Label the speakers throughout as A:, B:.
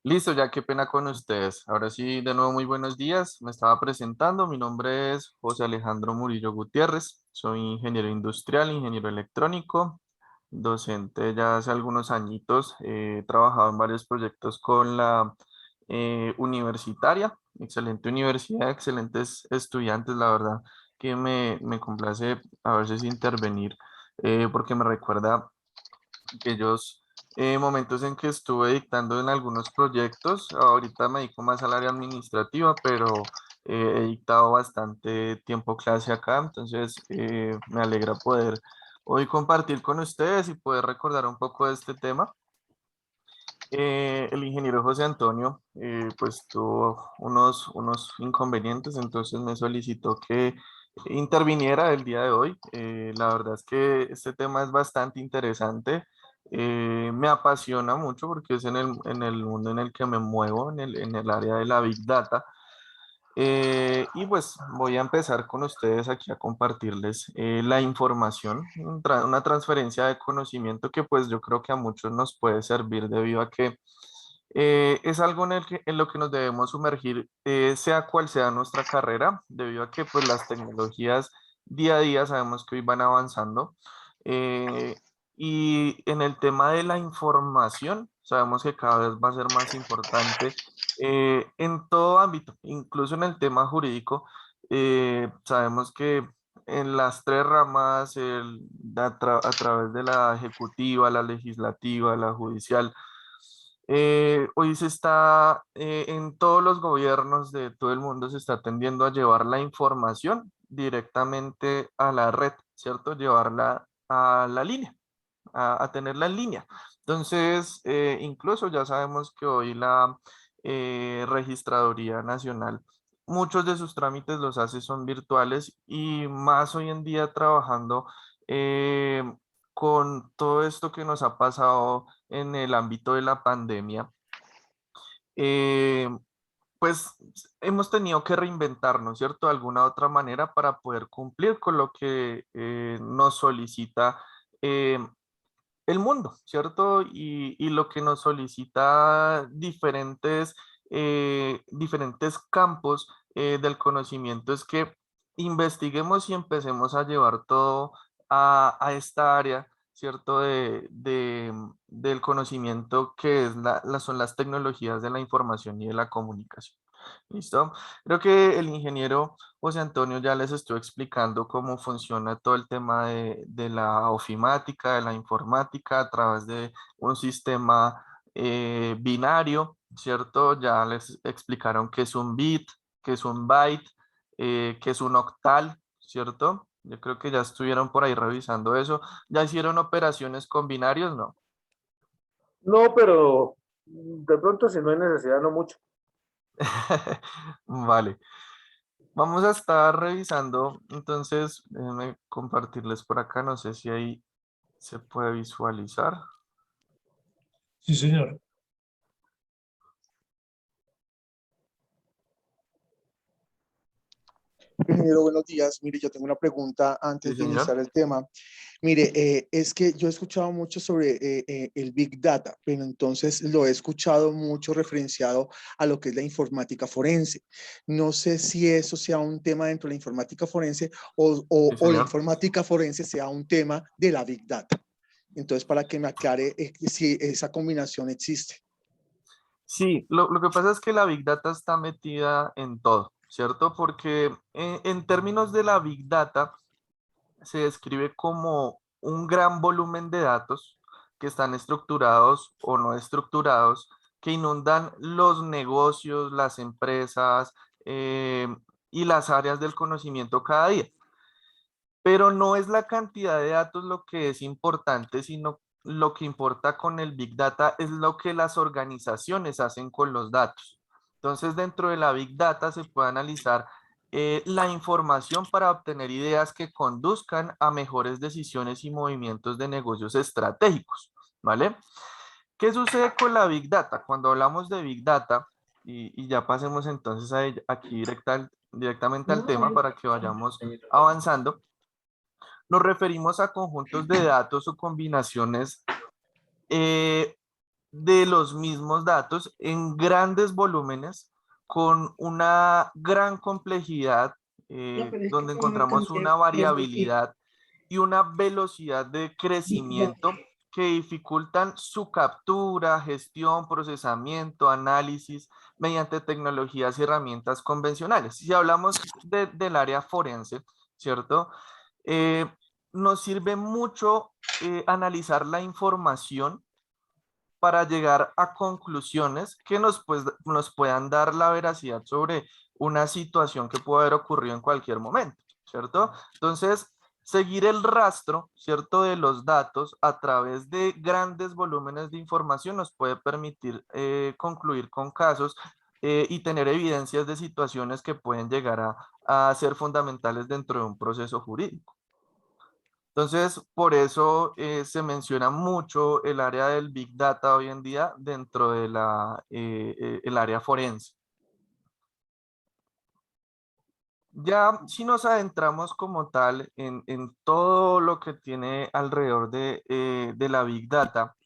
A: Listo, ya qué pena con ustedes. Ahora sí, de nuevo, muy buenos días. Me estaba presentando. Mi nombre es José Alejandro Murillo Gutiérrez. Soy ingeniero industrial, ingeniero electrónico, docente ya hace algunos añitos. He trabajado en varios proyectos con la universitaria. Excelente universidad, excelentes estudiantes. La verdad que me complace a veces intervenir porque me recuerda aquellos momentos en que estuve dictando en algunos proyectos. Ahorita me dedico más al área administrativa, pero he dictado bastante tiempo clase acá, entonces me alegra poder hoy compartir con ustedes y poder recordar un poco de este tema. El ingeniero José Antonio pues tuvo unos inconvenientes, entonces me solicitó que interviniera el día de hoy. La verdad es que este tema es bastante interesante, me apasiona mucho porque es en el mundo en el que me muevo, en el área de la Big Data. Y pues voy a empezar con ustedes aquí a compartirles la información, una transferencia de conocimiento que pues yo creo que a muchos nos puede servir debido a que es algo en lo que nos debemos sumergir, sea cual sea nuestra carrera, debido a que pues las tecnologías día a día sabemos que hoy van avanzando. eh, y en el tema de la información, sabemos que cada vez va a ser más importante en todo ámbito, incluso en el tema jurídico. Sabemos que en las tres ramas, a través de la ejecutiva, la legislativa, la judicial, hoy se está, en todos los gobiernos de todo el mundo se está tendiendo a llevar la información directamente a la red, ¿cierto? Llevarla a la línea, a tenerla en línea. Entonces, incluso ya sabemos que hoy la Registraduría Nacional, muchos de sus trámites los hace son virtuales y más hoy en día trabajando eh, con todo esto que nos ha pasado en el ámbito de la pandemia. eh, pues hemos tenido que reinventarnos, ¿cierto? De alguna otra manera para poder cumplir con lo que nos solicita eh, el mundo, ¿cierto? Y lo que nos solicita diferentes campos del conocimiento es que investiguemos y empecemos a llevar todo a esta área, ¿cierto? Del conocimiento que es son las tecnologías de la información y de la comunicación. ¿Listo? Creo que el ingeniero José Antonio ya les estoy explicando cómo funciona todo el tema de la ofimática, de la informática a través de un sistema binario, ¿cierto? Ya les explicaron qué es un bit, qué es un byte, qué es un octal, ¿cierto? Yo creo que ya estuvieron por ahí revisando eso. ¿Ya hicieron operaciones con binarios? No.
B: No, pero de pronto si no hay necesidad, no mucho.
A: Vale. Vamos a estar revisando, entonces, déjenme compartirles por acá, no sé si ahí se puede visualizar.
C: Sí, señor.
D: Ingeniero, buenos días. Mire, yo tengo una pregunta
A: Sí,
D: antes de
A: señor.
D: iniciar el tema. Mire, es que yo he escuchado mucho sobre el Big Data, pero entonces lo he escuchado mucho referenciado a lo que es la informática forense. No sé si eso sea un tema dentro de la informática forense
A: Sí,
D: o la
A: señor.
D: informática forense sea un tema de la Big Data. Entonces, para que me aclare si esa combinación existe.
A: Sí, lo que pasa es que la Big Data está metida en todo, ¿cierto? Porque en términos de la Big Data se describe como un gran volumen de datos que están estructurados o no estructurados, que inundan los negocios, las empresas eh, y las áreas del conocimiento cada día. Pero no es la cantidad de datos lo que es importante, sino lo que importa con el Big Data es lo que las organizaciones hacen con los datos. Entonces, dentro de la Big Data se puede analizar la información para obtener ideas que conduzcan a mejores decisiones y movimientos de negocios estratégicos, ¿vale? ¿Qué sucede con la Big Data? Cuando hablamos de Big Data, y ya pasemos entonces aquí directamente al tema para que vayamos avanzando, nos referimos a conjuntos de datos o combinaciones eh, de los mismos datos en grandes volúmenes con una gran complejidad, donde encontramos una variabilidad y una velocidad de crecimiento que dificultan su captura, gestión, procesamiento, análisis mediante tecnologías y herramientas convencionales. Si hablamos del área forense, ¿cierto? Nos sirve mucho analizar la información para llegar a conclusiones que nos puedan dar la veracidad sobre una situación que puede haber ocurrido en cualquier momento, ¿cierto? Entonces, seguir el rastro, ¿cierto?, de los datos a través de grandes volúmenes de información nos puede permitir concluir con casos y tener evidencias de situaciones que pueden llegar a ser fundamentales dentro de un proceso jurídico. Entonces, por eso se menciona mucho el área del Big Data hoy en día dentro de el área forense. Ya si nos adentramos como tal en todo lo que tiene alrededor de la Big Data,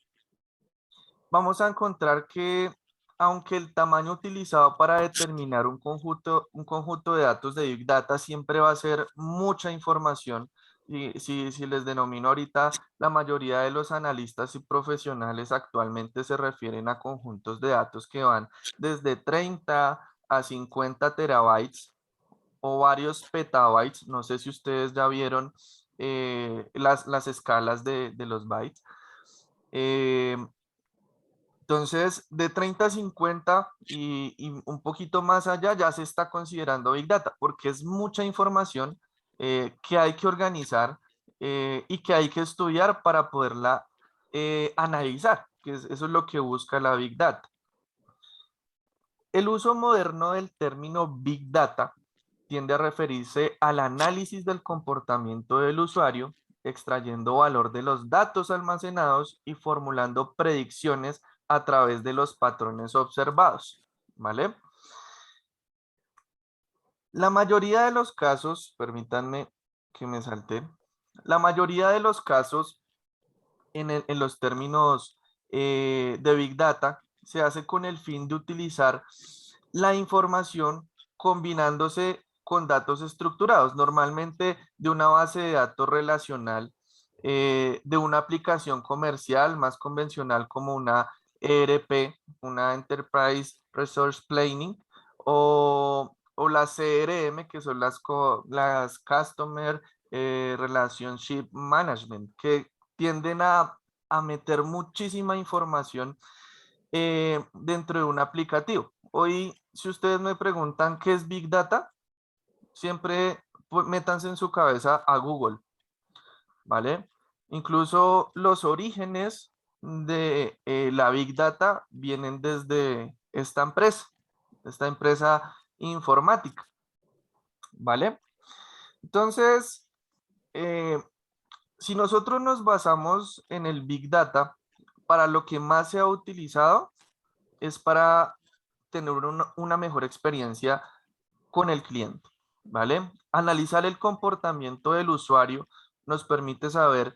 A: vamos a encontrar que aunque el tamaño utilizado para determinar un conjunto de datos de Big Data siempre va a ser mucha información, y si les denomino ahorita, la mayoría de los analistas y profesionales actualmente se refieren a conjuntos de datos que van desde 30 a 50 terabytes o varios petabytes. No sé si ustedes ya vieron las escalas de los bytes. Entonces, de 30 a 50 y un poquito más allá ya se está considerando Big Data, porque es mucha información que hay que organizar y que hay que estudiar para poderla analizar, eso es lo que busca la Big Data. El uso moderno del término Big Data tiende a referirse al análisis del comportamiento del usuario, extrayendo valor de los datos almacenados y formulando predicciones a través de los patrones observados, ¿vale? La mayoría de los casos, permítanme que me salte, la mayoría de los casos en los términos de Big Data se hace con el fin de utilizar la información combinándose con datos estructurados, normalmente de una base de datos relacional, de una aplicación comercial más convencional como una ERP, una Enterprise Resource Planning, o las CRM, que son las Customer Relationship Management, que tienden a meter muchísima información dentro de un aplicativo. Hoy, si ustedes me preguntan qué es Big Data, siempre métanse en su cabeza a Google, ¿vale? Incluso los orígenes de la Big Data vienen desde esta empresa informática, ¿vale? Entonces, si nosotros nos basamos en el Big Data, para lo que más se ha utilizado es para tener una mejor experiencia con el cliente, ¿vale? Analizar el comportamiento del usuario nos permite saber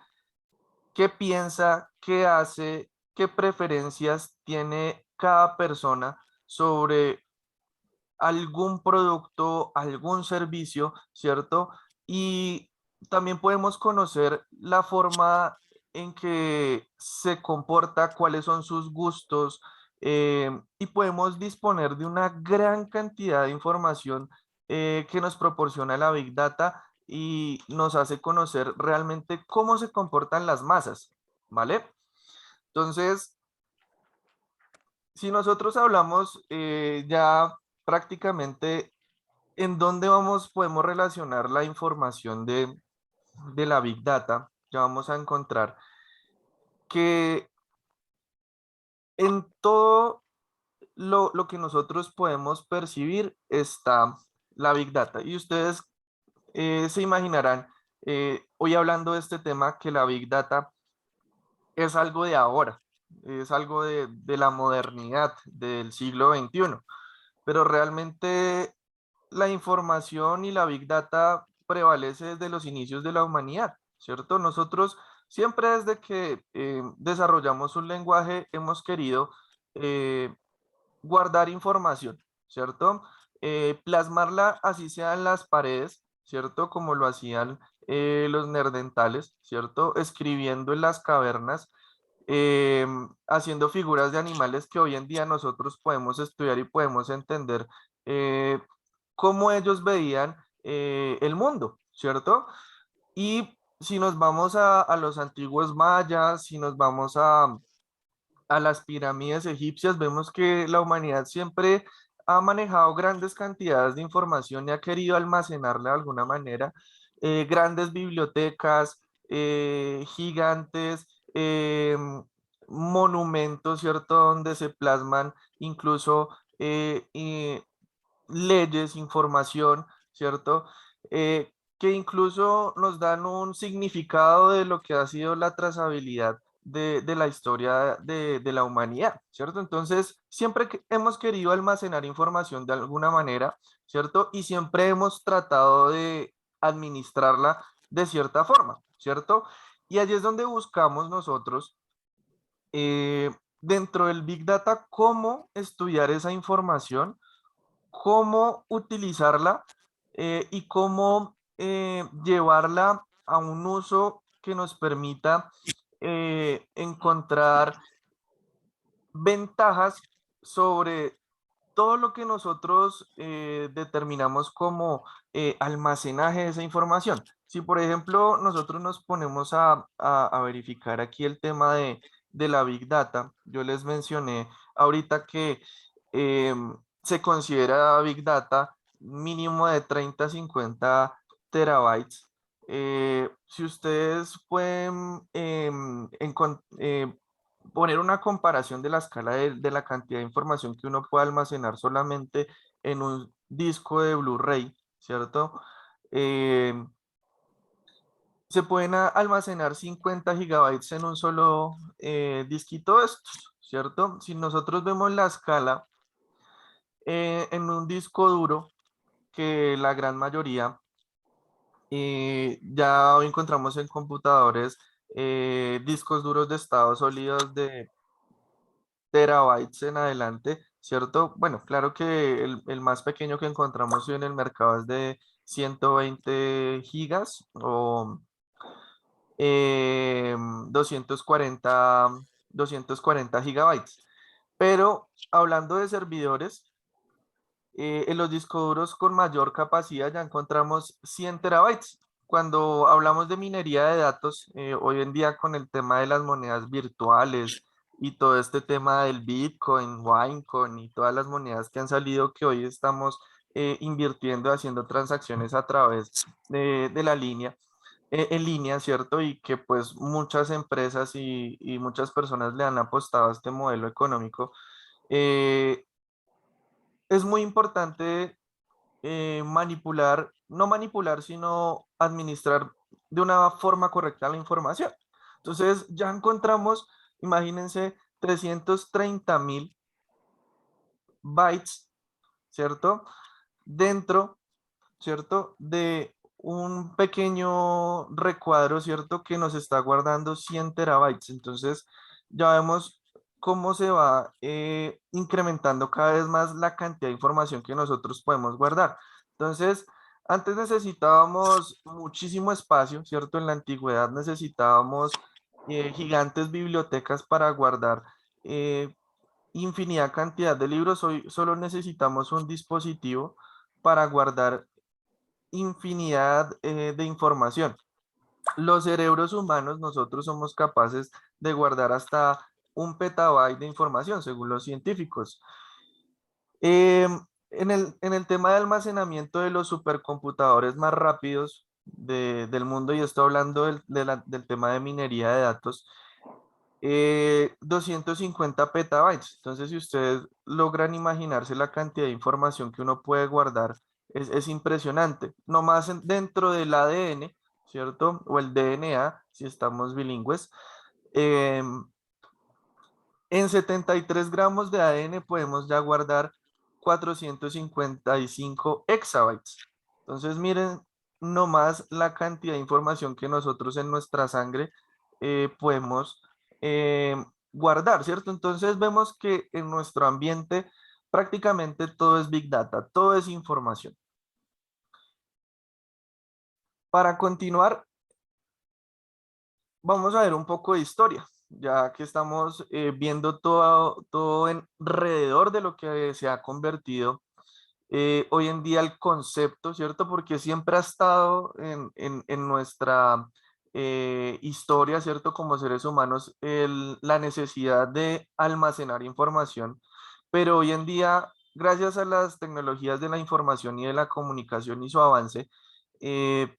A: qué piensa, qué hace, qué preferencias tiene cada persona sobre algún producto, algún servicio, ¿cierto? Y también podemos conocer la forma en que se comporta, cuáles son sus gustos, y podemos disponer de una gran cantidad de información que nos proporciona la Big Data y nos hace conocer realmente cómo se comportan las masas, ¿vale? Entonces, si nosotros hablamos ya prácticamente en dónde podemos relacionar la información de la Big Data, ya vamos a encontrar que en todo lo que nosotros podemos percibir está la Big Data. Y ustedes se imaginarán, hoy hablando de este tema, que la Big Data es algo de ahora, es algo de la modernidad del siglo XXI, pero realmente la información y la Big Data prevalece desde los inicios de la humanidad, ¿cierto? Nosotros siempre desde que desarrollamos un lenguaje hemos querido guardar información, ¿cierto? Plasmarla así sea en las paredes, ¿cierto? Como lo hacían los nerdentales, ¿cierto? Escribiendo en las cavernas, haciendo figuras de animales que hoy en día nosotros podemos estudiar y podemos entender eh, cómo ellos veían el mundo, ¿cierto? Y si nos vamos a los antiguos mayas, si nos vamos a las pirámides egipcias, vemos que la humanidad siempre ha manejado grandes cantidades de información y ha querido almacenarla de alguna manera. Grandes bibliotecas, gigantes, monumentos, ¿cierto? Donde se plasman incluso leyes, información, ¿cierto? Que incluso nos dan un significado de lo que ha sido la trazabilidad de la historia de la humanidad, ¿cierto? Entonces, siempre que hemos querido almacenar información de alguna manera, ¿cierto? Y siempre hemos tratado de administrarla de cierta forma, ¿cierto? Y allí es donde buscamos nosotros, dentro del Big Data, cómo estudiar esa información, cómo utilizarla y cómo llevarla a un uso que nos permita encontrar ventajas sobre todo lo que nosotros determinamos como almacenaje de esa información. Si, por ejemplo, nosotros nos ponemos a verificar aquí el tema de la Big Data, yo les mencioné ahorita que se considera Big Data mínimo de 30 a 50 terabytes. Si ustedes pueden poner una comparación de la escala de la cantidad de información que uno puede almacenar solamente en un disco de Blu-ray, ¿cierto? Eh, Se pueden almacenar 50 gigabytes en un solo disquito de estos, ¿cierto? Si nosotros vemos la escala en un disco duro, que la gran mayoría ya hoy encontramos en computadores discos duros de estado sólidos de terabytes en adelante, ¿cierto? Bueno, claro que el más pequeño que encontramos hoy en el mercado es de 120 gigas o eh, 240, 240 gigabytes. Pero hablando de servidores, en los discos duros con mayor capacidad ya encontramos 100 terabytes. Cuando hablamos de minería de datos, hoy en día con el tema de las monedas virtuales y todo este tema del Bitcoin, Winecoin y todas las monedas que han salido que hoy estamos invirtiendo, haciendo transacciones a través de la línea, en línea, ¿cierto? Y que pues muchas empresas y muchas personas le han apostado a este modelo económico. eh, es muy importante manipular, no manipular, sino administrar de una forma correcta la información. Entonces ya encontramos, imagínense, 330.000 bytes, ¿cierto? Dentro, ¿cierto? De un pequeño recuadro, ¿cierto? Que nos está guardando 100 terabytes. Entonces ya vemos cómo se va incrementando cada vez más la cantidad de información que nosotros podemos guardar. Entonces, antes necesitábamos muchísimo espacio, ¿cierto? En la antigüedad necesitábamos gigantes bibliotecas para guardar infinidad cantidad de libros. Hoy solo necesitamos un dispositivo para guardar infinidad de información. Los cerebros humanos, nosotros somos capaces de guardar hasta un petabyte de información, según los científicos. Eh, en el tema de almacenamiento de los supercomputadores más rápidos del mundo, y estoy hablando del tema de minería de datos, 250 petabytes. Entonces, si ustedes logran imaginarse la cantidad de información que uno puede guardar, es impresionante. No más dentro del ADN, ¿cierto? O el DNA, si estamos bilingües. em, en 73 gramos de ADN podemos ya guardar 455 exabytes. Entonces, miren nomás la cantidad de información que nosotros en nuestra sangre podemos guardar, ¿cierto? Entonces vemos que en nuestro ambiente prácticamente todo es Big Data, todo es información. Para continuar, vamos a ver un poco de historia, ya que estamos viendo todo alrededor de lo que se ha convertido hoy en día el concepto, ¿cierto? Porque siempre ha estado en nuestra historia, ¿cierto? Como seres humanos, la necesidad de almacenar información, pero hoy en día, gracias a las tecnologías de la información y de la comunicación y su avance,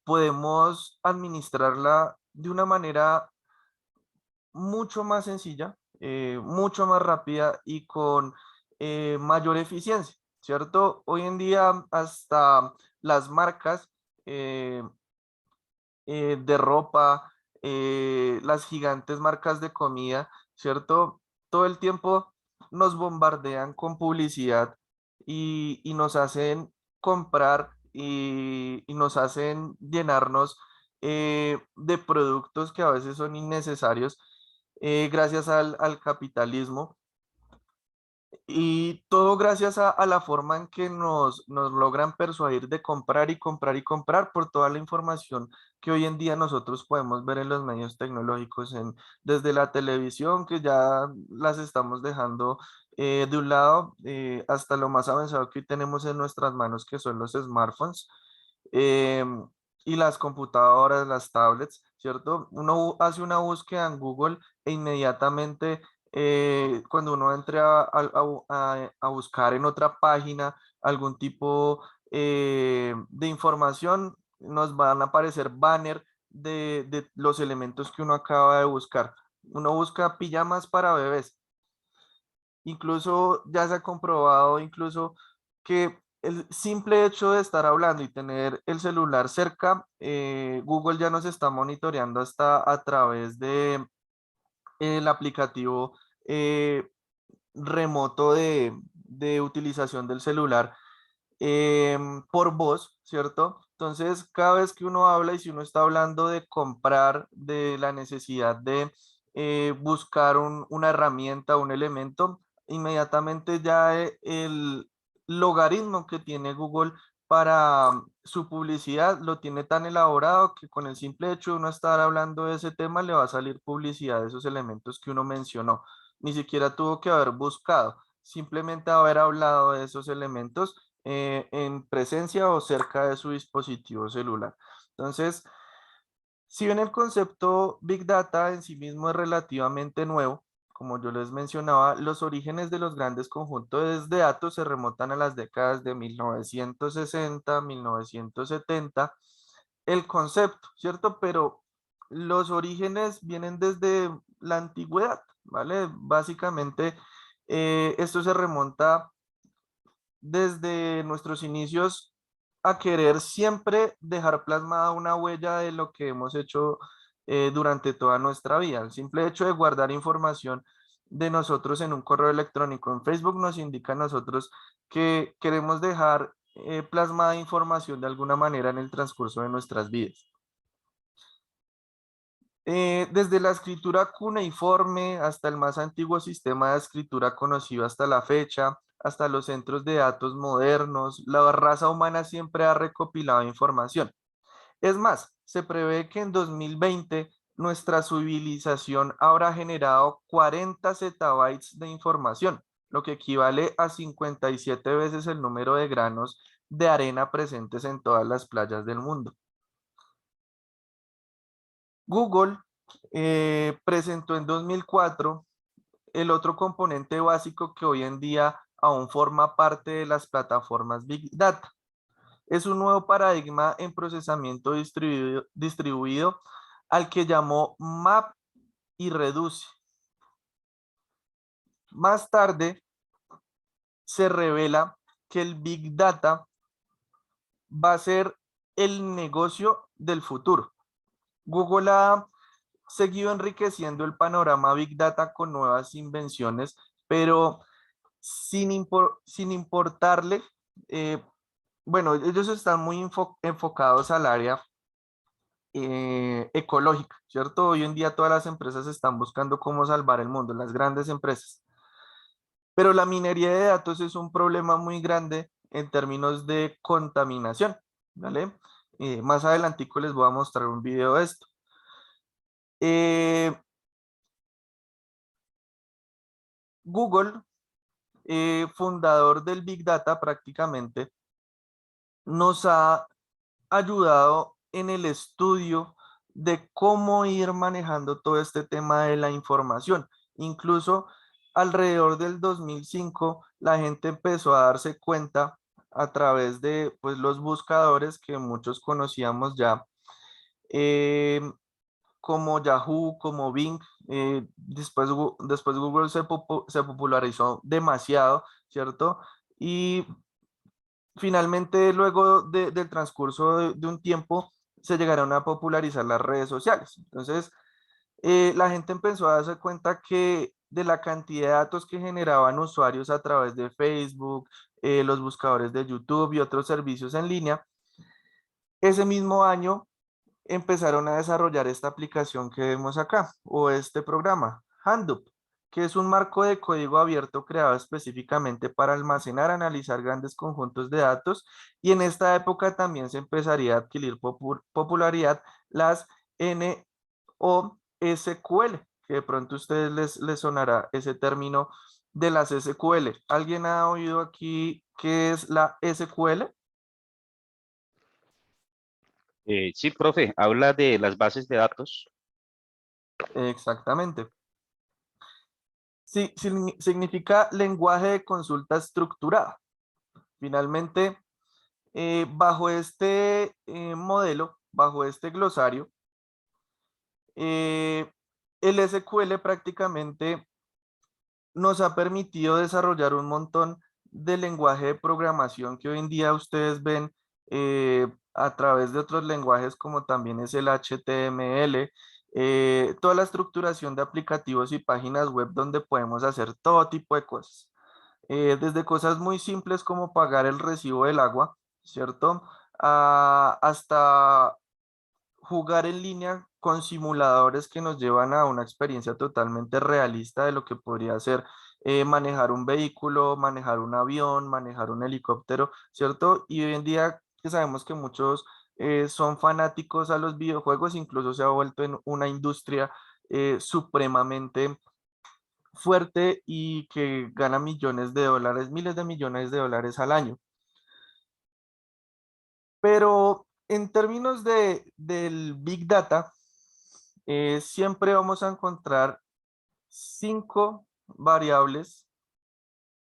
A: podemos administrarla de una manera mucho más sencilla, mucho más rápida y con mayor eficiencia, ¿cierto? Hoy en día hasta las marcas eh, de ropa, las gigantes marcas de comida, ¿cierto? Todo el tiempo nos bombardean con publicidad y nos hacen comprar y nos hacen llenarnos de productos que a veces son innecesarios gracias al capitalismo. Y todo gracias a la forma en que nos logran persuadir de comprar y comprar y comprar por toda la información que hoy en día nosotros podemos ver en los medios tecnológicos, desde la televisión, que ya las estamos dejando de un lado, hasta lo más avanzado que hoy tenemos en nuestras manos, que son los smartphones. em, y las computadoras, las tablets, ¿cierto? Uno hace una búsqueda en Google e inmediatamente cuando uno entre a buscar en otra página algún tipo de información, nos van a aparecer banner de los elementos que uno acaba de buscar. Uno busca pijamas para bebés. Incluso ya se ha comprobado incluso que el simple hecho de estar hablando y tener el celular cerca, Google ya nos está monitoreando hasta a través de el aplicativo eh, remoto de utilización del celular por voz, ¿cierto? Entonces, cada vez que uno habla y si uno está hablando de comprar, de la necesidad de buscar una herramienta, un elemento, inmediatamente ya el logaritmo que tiene Google para su publicidad lo tiene tan elaborado que con el simple hecho de uno estar hablando de ese tema le va a salir publicidad de esos elementos que uno mencionó. Ni siquiera tuvo que haber buscado, simplemente haber hablado de esos elementos en presencia o cerca de su dispositivo celular. Entonces, si bien el concepto Big Data en sí mismo es relativamente nuevo, como yo les mencionaba, los orígenes de los grandes conjuntos de datos se remontan a las décadas de 1960, 1970, el concepto, ¿cierto? Pero los orígenes vienen desde la antigüedad, ¿vale? Básicamente, esto se remonta desde nuestros inicios a querer siempre dejar plasmada una huella de lo que hemos hecho durante toda nuestra vida. El simple hecho de guardar información de nosotros en un correo electrónico en Facebook nos indica a nosotros que queremos dejar plasmada información de alguna manera en el transcurso de nuestras vidas. Desde la escritura cuneiforme hasta el más antiguo sistema de escritura conocido hasta la fecha, hasta los centros de datos modernos, la raza humana siempre ha recopilado información. Es más, se prevé que en 2020 nuestra civilización habrá generado 40 zettabytes de información, lo que equivale a 57 veces el número de granos de arena presentes en todas las playas del mundo. Google presentó en 2004 el otro componente básico que hoy en día aún forma parte de las plataformas Big Data. Es un nuevo paradigma en procesamiento distribuido al que llamó Map y Reduce. Más tarde se revela que el Big Data va a ser el negocio del futuro. Google ha seguido enriqueciendo el panorama Big Data con nuevas invenciones, pero sin importarle, bueno, ellos están muy enfocados al área ecológica, ¿cierto? Hoy en día todas las empresas están buscando cómo salvar el mundo, las grandes empresas. Pero la minería de datos es un problema muy grande en términos de contaminación, ¿vale? Más adelantico les voy a mostrar un video de esto. Google, fundador del Big Data prácticamente, nos ha ayudado en el estudio de cómo ir manejando todo este tema de la información. Incluso alrededor del 2005, la gente empezó a darse cuenta a través de pues, los buscadores que muchos conocíamos ya, como Yahoo, como Bing. Después Google se popularizó demasiado, ¿cierto? Y finalmente, luego del transcurso de un tiempo, se llegaron a popularizar las redes sociales. Entonces, la gente empezó a darse cuenta que de la cantidad de datos que generaban usuarios a través de Facebook, los buscadores de YouTube y otros servicios en línea, ese mismo año empezaron a desarrollar esta aplicación que vemos acá, o este programa, Hadoop, que es un marco de código abierto creado específicamente para almacenar, analizar grandes conjuntos de datos, y en esta época también se empezaría a adquirir popularidad las NoSQL, que de pronto a ustedes les sonará ese término de las SQL. ¿Alguien ha oído aquí qué es la SQL?
E: Sí, profe, habla de las bases de datos.
A: Exactamente. Sí, significa lenguaje de consulta estructurada. Finalmente, bajo este modelo, bajo este glosario, el SQL prácticamente nos ha permitido desarrollar un montón de lenguaje de programación que hoy en día ustedes ven a través de otros lenguajes como también es el HTML, toda la estructuración de aplicativos y páginas web donde podemos hacer todo tipo de cosas. Desde cosas muy simples como pagar el recibo del agua, ¿cierto? Hasta jugar en línea con simuladores que nos llevan a una experiencia totalmente realista de lo que podría ser manejar un vehículo, manejar un avión, manejar un helicóptero, ¿cierto? Y hoy en día que sabemos que muchos son fanáticos a los videojuegos, incluso se ha vuelto en una industria supremamente fuerte y que gana millones de dólares, miles de millones de dólares al año. Pero en términos del Big Data, siempre vamos a encontrar 5 variables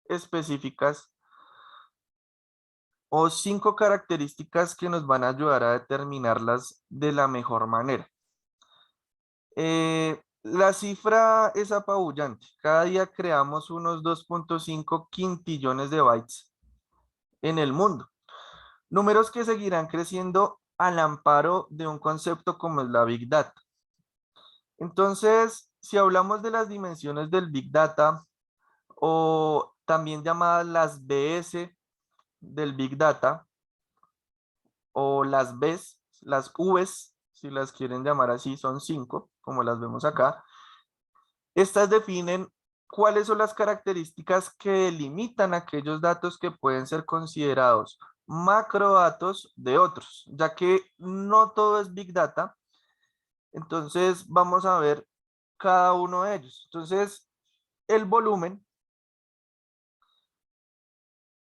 A: específicas o 5 características que nos van a ayudar a determinarlas de la mejor manera. La cifra es apabullante. Cada día creamos unos 2.5 quintillones de bytes en el mundo. Números que seguirán creciendo al amparo de un concepto como es la Big Data. Entonces, si hablamos de las dimensiones del Big Data, o también llamadas las BS del Big Data, o las Bs, las Vs, si las quieren llamar así, son 5, como las vemos acá. Estas definen cuáles son las características que delimitan aquellos datos que pueden ser considerados macrodatos de otros, ya que no todo es Big Data. Entonces vamos a ver cada uno de ellos. Entonces, el volumen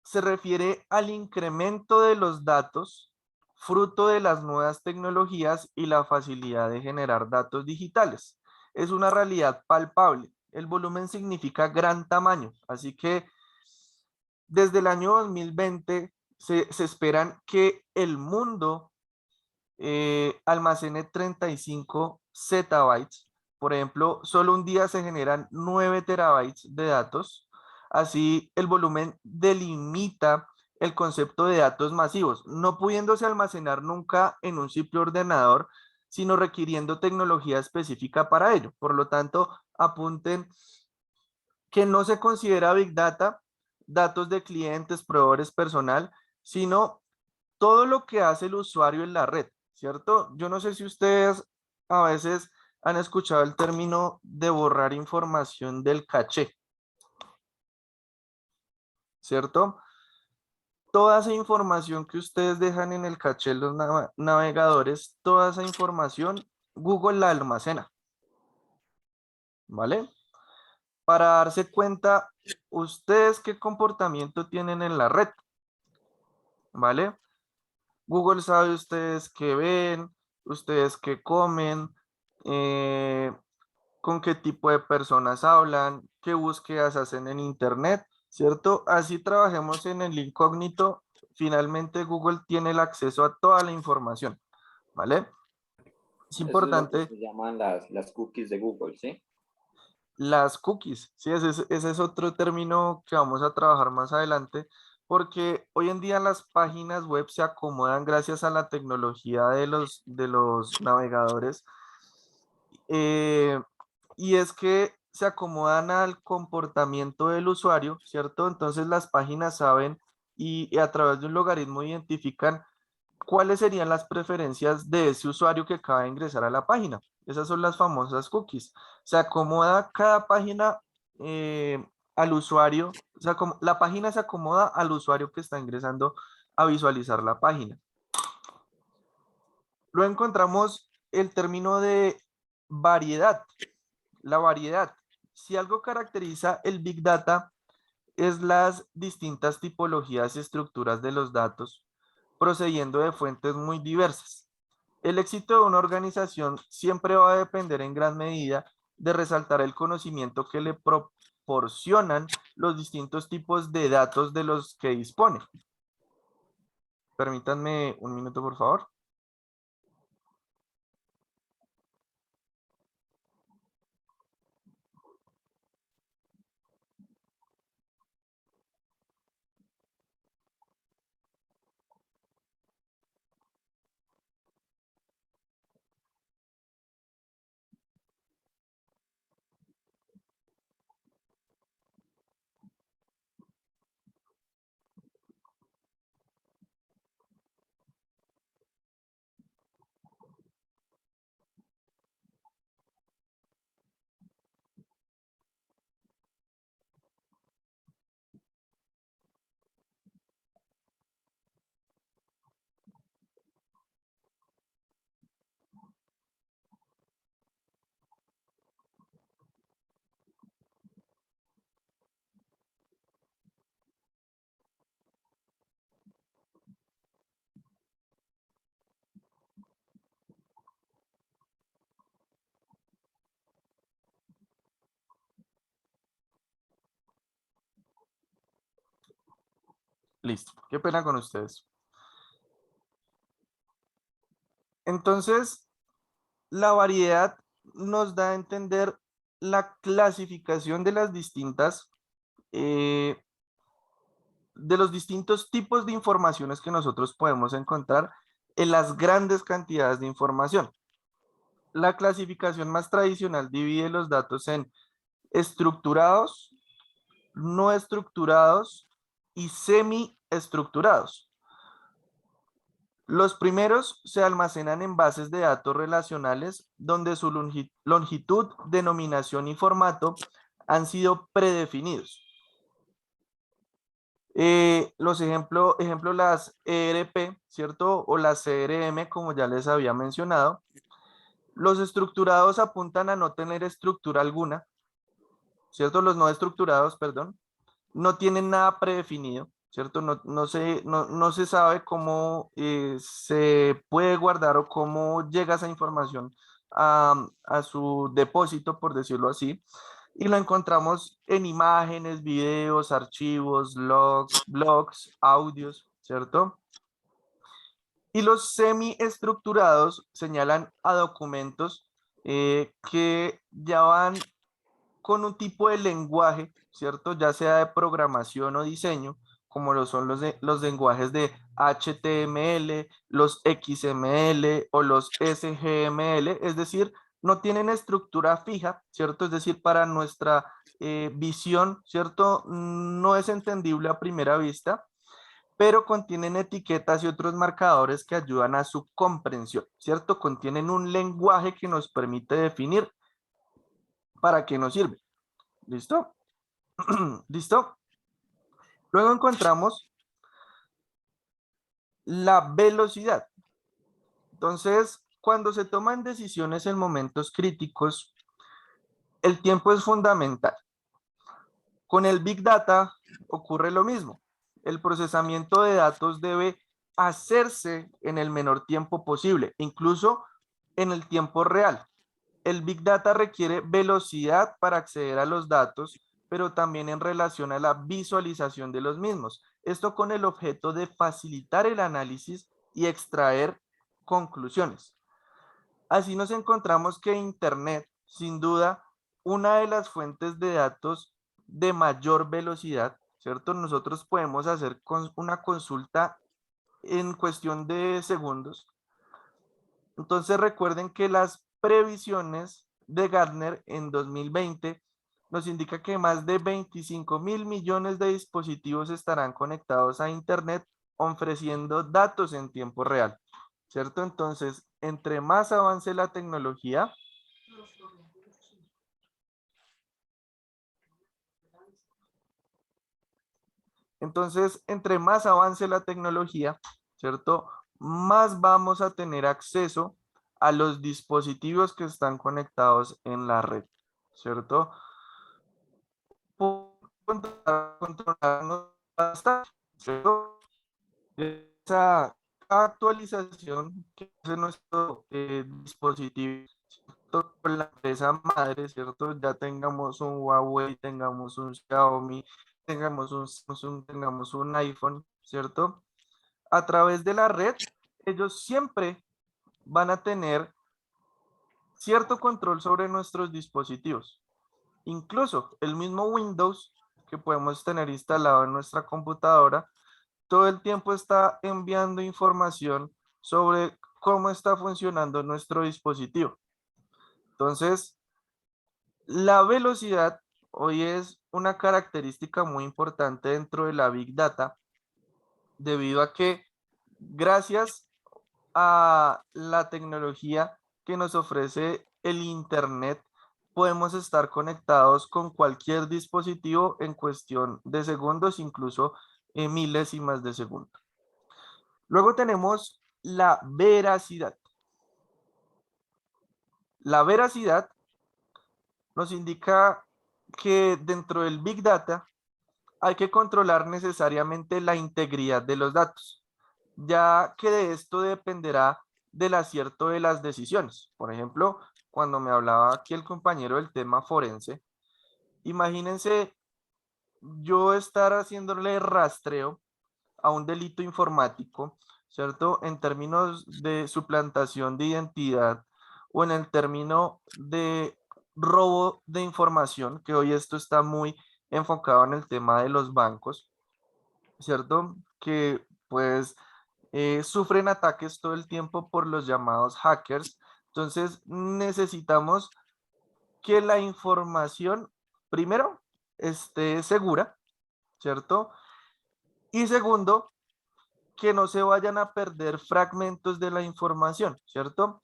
A: se refiere al incremento de los datos fruto de las nuevas tecnologías y la facilidad de generar datos digitales. Es una realidad palpable. El volumen significa gran tamaño, así que desde el año 2020 se esperan que el mundo almacene 35 zettabytes. Por ejemplo, solo un día se generan 9 terabytes de datos. Así, el volumen delimita el concepto de datos masivos, no pudiéndose almacenar nunca en un simple ordenador, sino requiriendo tecnología específica para ello. Por lo tanto, apunten que no se considera Big Data, datos de clientes, proveedores, personal, sino todo lo que hace el usuario en la red, ¿cierto? Yo no sé si ustedes a veces han escuchado el término de borrar información del caché, ¿cierto? Toda esa información que ustedes dejan en el caché, los navegadores, toda esa información, Google la almacena, ¿vale? Para darse cuenta, ustedes qué comportamiento tienen en la red, ¿vale? Google sabe ustedes qué ven, ustedes qué comen, con qué tipo de personas hablan, qué búsquedas hacen en Internet, ¿cierto? Así trabajemos en el incógnito, finalmente Google tiene el acceso a toda la información, ¿vale? Es
F: Eso es lo que
A: importante
F: se llaman las cookies de Google, ¿sí?
A: las cookies, ¿sí? Ese es otro término que vamos a trabajar más adelante, porque hoy en día las páginas web se acomodan gracias a la tecnología de los navegadores, eh, y es que se acomodan al comportamiento del usuario, ¿cierto? Entonces las páginas saben y a través de un logaritmo identifican cuáles serían las preferencias de ese usuario que acaba de ingresar a la página. Esas son las famosas cookies. Se acomoda cada página al usuario, o sea, la página se acomoda al usuario que está ingresando a visualizar la página. Luego encontramos el término de variedad. La variedad. Si algo caracteriza el Big Data es las distintas tipologías y estructuras de los datos procediendo de fuentes muy diversas. El éxito de una organización siempre va a depender en gran medida de resaltar el conocimiento que le proporcionan los distintos tipos de datos de los que dispone. Permítanme un minuto, por favor. Listo. Qué pena con ustedes. Entonces, la variedad nos da a entender la clasificación de las distintas, de los distintos tipos de informaciones que nosotros podemos encontrar en las grandes cantidades de información. La clasificación más tradicional divide los datos en estructurados, no estructurados y semiestructurados. Los primeros se almacenan en bases de datos relacionales donde su longitud, denominación y formato han sido predefinidos. Los ejemplos, las ERP, ¿cierto? O las CRM, como ya les había mencionado. Los estructurados apuntan a no tener estructura alguna, ¿cierto? Los no estructurados, perdón, no tienen nada predefinido, ¿cierto? No se sabe cómo se puede guardar o cómo llega esa información a su depósito, por decirlo así. Y lo encontramos en imágenes, videos, archivos, logs, blogs, audios, ¿cierto? Y los semiestructurados señalan a documentos que ya van con un tipo de lenguaje, ¿cierto? Ya sea de programación o diseño, como lo son los lenguajes de HTML, los XML o los SGML, es decir, no tienen estructura fija, ¿cierto? Es decir, para nuestra visión, ¿cierto? No es entendible a primera vista, pero contienen etiquetas y otros marcadores que ayudan a su comprensión, ¿cierto? Contienen un lenguaje que nos permite definir para qué nos sirve. ¿Listo? ¿Listo? Luego encontramos la velocidad. Entonces, cuando se toman decisiones en momentos críticos, el tiempo es fundamental. Con el Big Data ocurre lo mismo. El procesamiento de datos debe hacerse en el menor tiempo posible, incluso en el tiempo real. El Big Data requiere velocidad para acceder a los datos, pero también en relación a la visualización de los mismos. Esto con el objeto de facilitar el análisis y extraer conclusiones. Así nos encontramos que Internet, sin duda, una de las fuentes de datos de mayor velocidad, ¿cierto? Nosotros podemos hacer una consulta en cuestión de segundos. Entonces recuerden que las previsiones de Gartner en 2020 nos indica que más de 25.000 millones de dispositivos estarán conectados a Internet ofreciendo datos en tiempo real, ¿cierto? Entonces, entre más avance la tecnología, ¿cierto? Más vamos a tener acceso a los dispositivos que están conectados en la red, ¿cierto? Controlarnos bastante, ¿cierto? Esa actualización que hace nuestro dispositivo, ¿cierto? Con la empresa madre, ¿cierto? Ya tengamos un Huawei, tengamos un Xiaomi, tengamos un Samsung, tengamos un iPhone, ¿cierto? A través de la red, ellos siempre van a tener cierto control sobre nuestros dispositivos. Incluso el mismo Windows que podemos tener instalado en nuestra computadora, todo el tiempo está enviando información sobre cómo está funcionando nuestro dispositivo. Entonces, la velocidad hoy es una característica muy importante dentro de la Big Data, debido a que gracias a la tecnología que nos ofrece el Internet, podemos estar conectados con cualquier dispositivo en cuestión de segundos, incluso en milésimas de segundo. Luego tenemos la veracidad. La veracidad nos indica que dentro del Big Data hay que controlar necesariamente la integridad de los datos, ya que de esto dependerá del acierto de las decisiones. Por ejemplo, cuando me hablaba aquí el compañero del tema forense, imagínense yo estar haciéndole rastreo a un delito informático, ¿cierto? En términos de suplantación de identidad o en el término de robo de información, que hoy esto está muy enfocado en el tema de los bancos, ¿cierto? Que pues sufren ataques todo el tiempo por los llamados hackers. Entonces necesitamos que la información, primero, esté segura, ¿cierto? Y segundo, que no se vayan a perder fragmentos de la información, ¿cierto?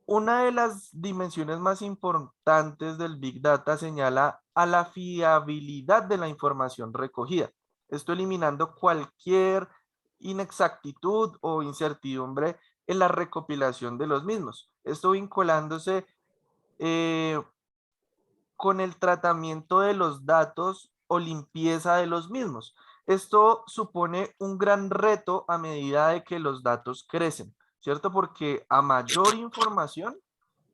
A: Una de las dimensiones más importantes del Big Data señala a la fiabilidad de la información recogida. Esto eliminando cualquier inexactitud o incertidumbre en la recopilación de los mismos. Esto vinculándose eh, con el tratamiento de los datos o limpieza de los mismos. Esto supone un gran reto a medida de que los datos crecen, ¿cierto? Porque a mayor información,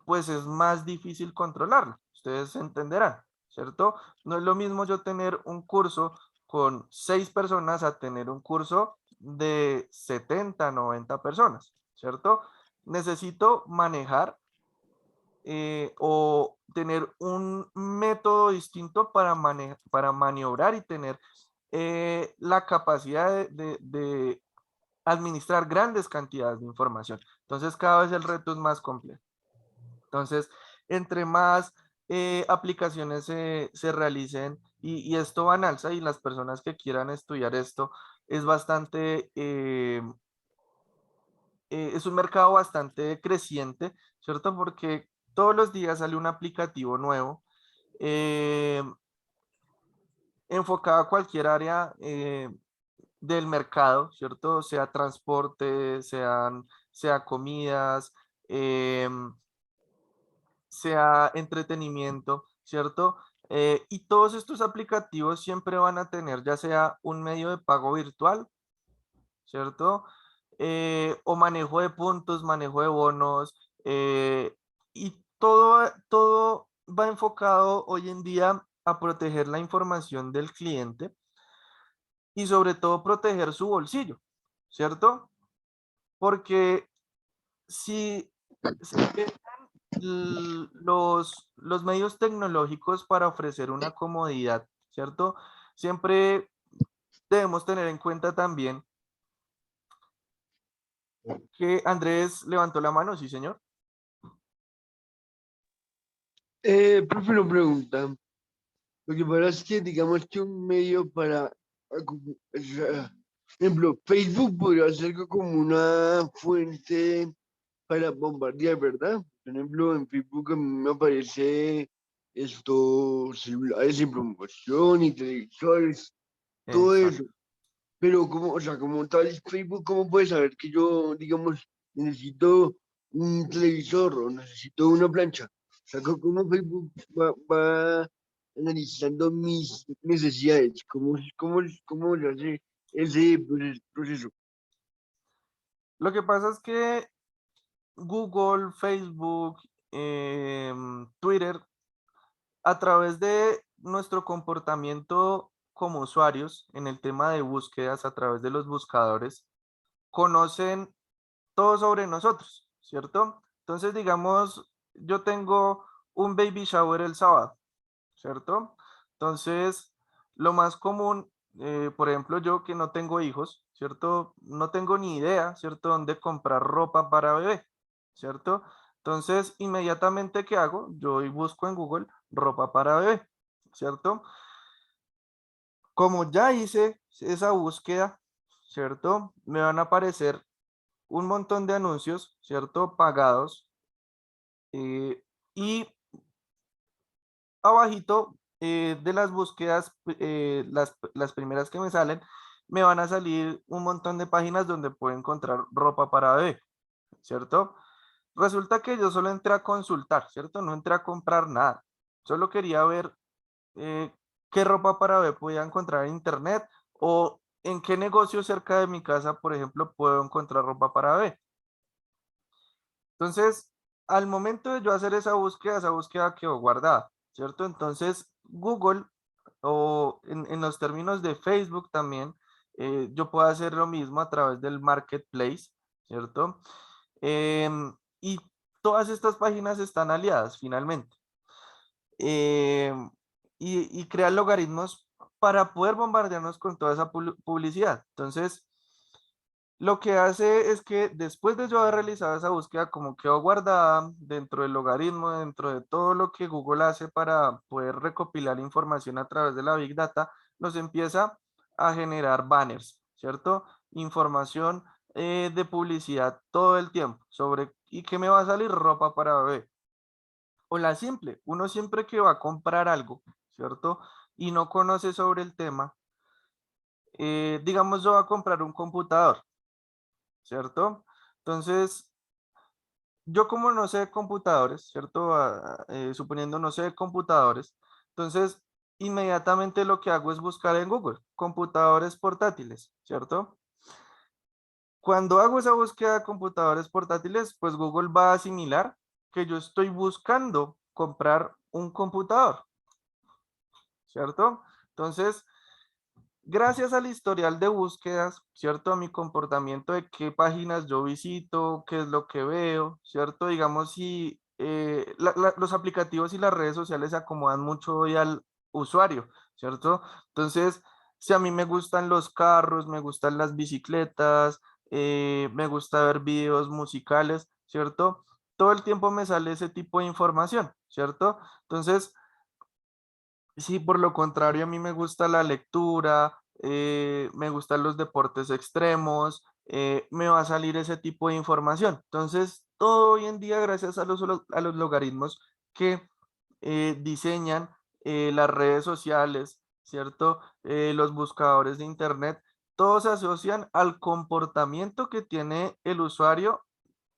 A: pues es más difícil controlarlo. Ustedes entenderán, ¿cierto? No es lo mismo yo tener un curso con 6 personas a tener un curso de 70, 90 personas, ¿cierto? Necesito manejar o tener un método distinto para maniobrar y tener la capacidad de administrar grandes cantidades de información. Entonces, cada vez el reto es más complejo. Entonces, entre más aplicaciones se realicen y esto va en alza y las personas que quieran estudiar esto es bastante, es un mercado bastante creciente, ¿cierto? Porque todos los días sale un aplicativo nuevo eh, enfocado a cualquier área del mercado, ¿cierto? Sea transporte, sea comidas, sea entretenimiento, ¿cierto? Y todos estos aplicativos siempre van a tener ya sea un medio de pago virtual, ¿cierto? O manejo de puntos, manejo de bonos, y todo va enfocado hoy en día a proteger la información del cliente y sobre todo proteger su bolsillo, ¿cierto? Porque si se los medios tecnológicos para ofrecer una comodidad, ¿cierto? Siempre debemos tener en cuenta también que Andrés levantó la mano, sí, señor.
G: Profe, una pregunta. Lo que pasa es que, digamos que un medio para, o sea, por ejemplo, Facebook podría ser como una fuente para bombardear, ¿verdad? Por ejemplo, en Facebook a mí me aparece estos celulares en promoción y televisores, todo
A: Exacto.
G: eso. Pero como, o sea, como tal Facebook, ¿cómo puede saber que yo, digamos, necesito un televisor o necesito una plancha? O sea, ¿cómo Facebook va analizando mis necesidades? ¿Cómo se hace ese proceso?
A: Lo que pasa es que Google, Facebook, Twitter, a través de nuestro comportamiento como usuarios en el tema de búsquedas a través de los buscadores, conocen todo sobre nosotros, ¿cierto? Entonces, digamos, yo tengo un baby shower el sábado, ¿cierto? Entonces, lo más común, por ejemplo, yo que no tengo hijos, ¿cierto? No tengo ni idea, ¿cierto? Dónde comprar ropa para bebé, ¿cierto? Entonces, inmediatamente, ¿qué hago? Yo hoy busco en Google ropa para bebé, ¿cierto? Como ya hice esa búsqueda, ¿cierto? Me van a aparecer un montón de anuncios, ¿cierto? Pagados. Y abajito de las búsquedas, las primeras que me salen, me van a salir un montón de páginas donde puedo encontrar ropa para bebé, ¿cierto? Resulta que yo solo entré a consultar, ¿cierto? No entré a comprar nada. Solo quería ver eh, qué ropa para bebé podía encontrar en internet o en qué negocio cerca de mi casa, por ejemplo, puedo encontrar ropa para bebé. Entonces, al momento de yo hacer esa búsqueda quedó guardada, ¿cierto? Entonces, Google o en los términos de Facebook también, yo puedo hacer lo mismo a través del marketplace, ¿cierto? Y todas estas páginas están aliadas finalmente. Y crean logaritmos para poder bombardearnos con toda esa publicidad. Entonces, lo que hace es que después de yo haber realizado esa búsqueda, como quedó guardada dentro del logaritmo, dentro de todo lo que Google hace para poder recopilar información a través de la Big Data, nos empieza a generar banners, ¿cierto? Información de publicidad todo el tiempo sobre, ¿y qué me va a salir? Ropa para bebé. O la simple, uno siempre que va a comprar algo, ¿cierto? Y no conoce sobre el tema, digamos yo voy a comprar un computador, ¿cierto? Entonces, yo como no sé de computadores, ¿cierto? Suponiendo no sé de computadores, entonces inmediatamente lo que hago es buscar en Google computadores portátiles, ¿cierto? Cuando hago esa búsqueda de computadores portátiles, pues Google va a asimilar que yo estoy buscando comprar un computador, ¿cierto? Entonces, gracias al historial de búsquedas, ¿cierto? A mi comportamiento de qué páginas yo visito, qué es lo que veo, ¿cierto? Digamos, si los aplicativos y las redes sociales se acomodan mucho hoy al usuario, ¿cierto? Entonces, si a mí me gustan los carros, me gustan las bicicletas, me gusta ver videos musicales, ¿cierto? Todo el tiempo me sale ese tipo de información, ¿cierto? Entonces, sí, por lo contrario, a mí me gusta la lectura, me gustan los deportes extremos, me va a salir ese tipo de información. Entonces, todo hoy en día, gracias a los logaritmos que diseñan las redes sociales, ¿cierto? Los buscadores de Internet, todos se asocian al comportamiento que tiene el usuario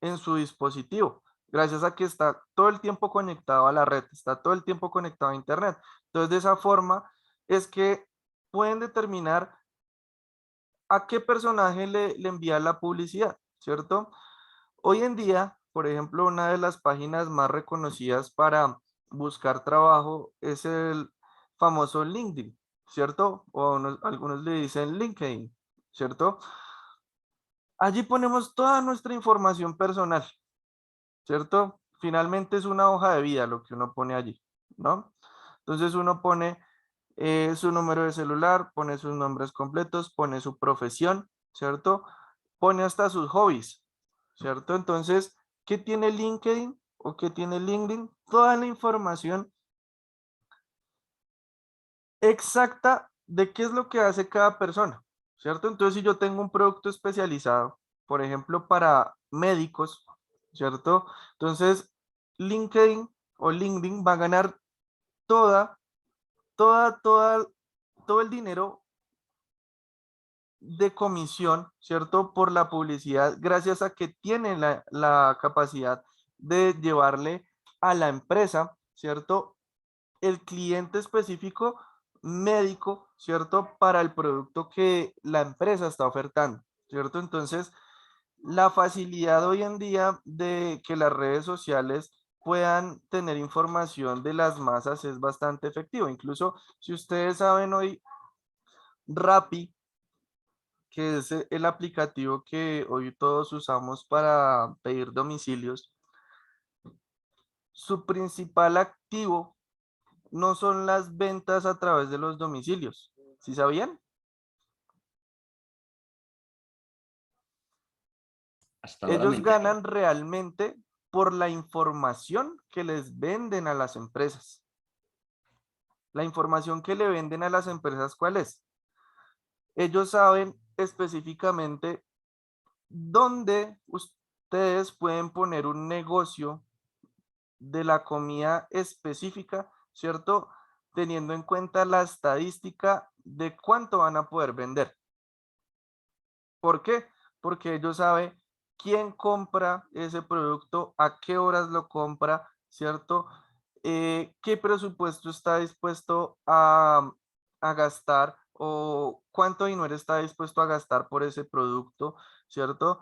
A: en su dispositivo, gracias a que está todo el tiempo conectado a la red, está todo el tiempo conectado a Internet. Entonces, de esa forma es que pueden determinar a qué personaje le envía la publicidad, ¿cierto? Hoy en día, por ejemplo, una de las páginas más reconocidas para buscar trabajo es el famoso LinkedIn, ¿cierto? O algunos le dicen LinkedIn, ¿cierto? Allí ponemos toda nuestra información personal, ¿cierto? Finalmente es una hoja de vida lo que uno pone allí, ¿no? Entonces uno pone su número de celular, pone sus nombres completos, pone su profesión, ¿cierto? Pone hasta sus hobbies, ¿cierto? Entonces, ¿qué tiene LinkedIn o qué tiene LinkedIn? Toda la información exacta de qué es lo que hace cada persona, ¿cierto? Entonces, si yo tengo un producto especializado, por ejemplo, para médicos, ¿cierto? Entonces, LinkedIn o LinkedIn va a ganar toda, toda, toda, todo el dinero de comisión, ¿cierto? Por la publicidad, gracias a que tiene la capacidad de llevarle a la empresa, ¿cierto? El cliente específico médico, ¿cierto? Para el producto que la empresa está ofertando, ¿cierto? Entonces, la facilidad hoy en día de que las redes sociales puedan tener información de las masas es bastante efectivo. Incluso si ustedes saben hoy, Rappi, que es el aplicativo que hoy todos usamos para pedir domicilios, su principal activo no son las ventas a través de los domicilios. ¿Sí sabían?
F: Hasta ahora me
A: Ellos
F: enteré.
A: ganan realmente por la información que les venden a las empresas. La información que le venden a las empresas, ¿cuál es? Ellos saben específicamente dónde ustedes pueden poner un negocio de la comida específica, ¿cierto? Teniendo en cuenta la estadística de cuánto van a poder vender. ¿Por qué? Porque ellos saben quién compra ese producto, a qué horas lo compra, ¿cierto? Qué presupuesto está dispuesto a gastar o cuánto dinero está dispuesto a gastar por ese producto, ¿cierto?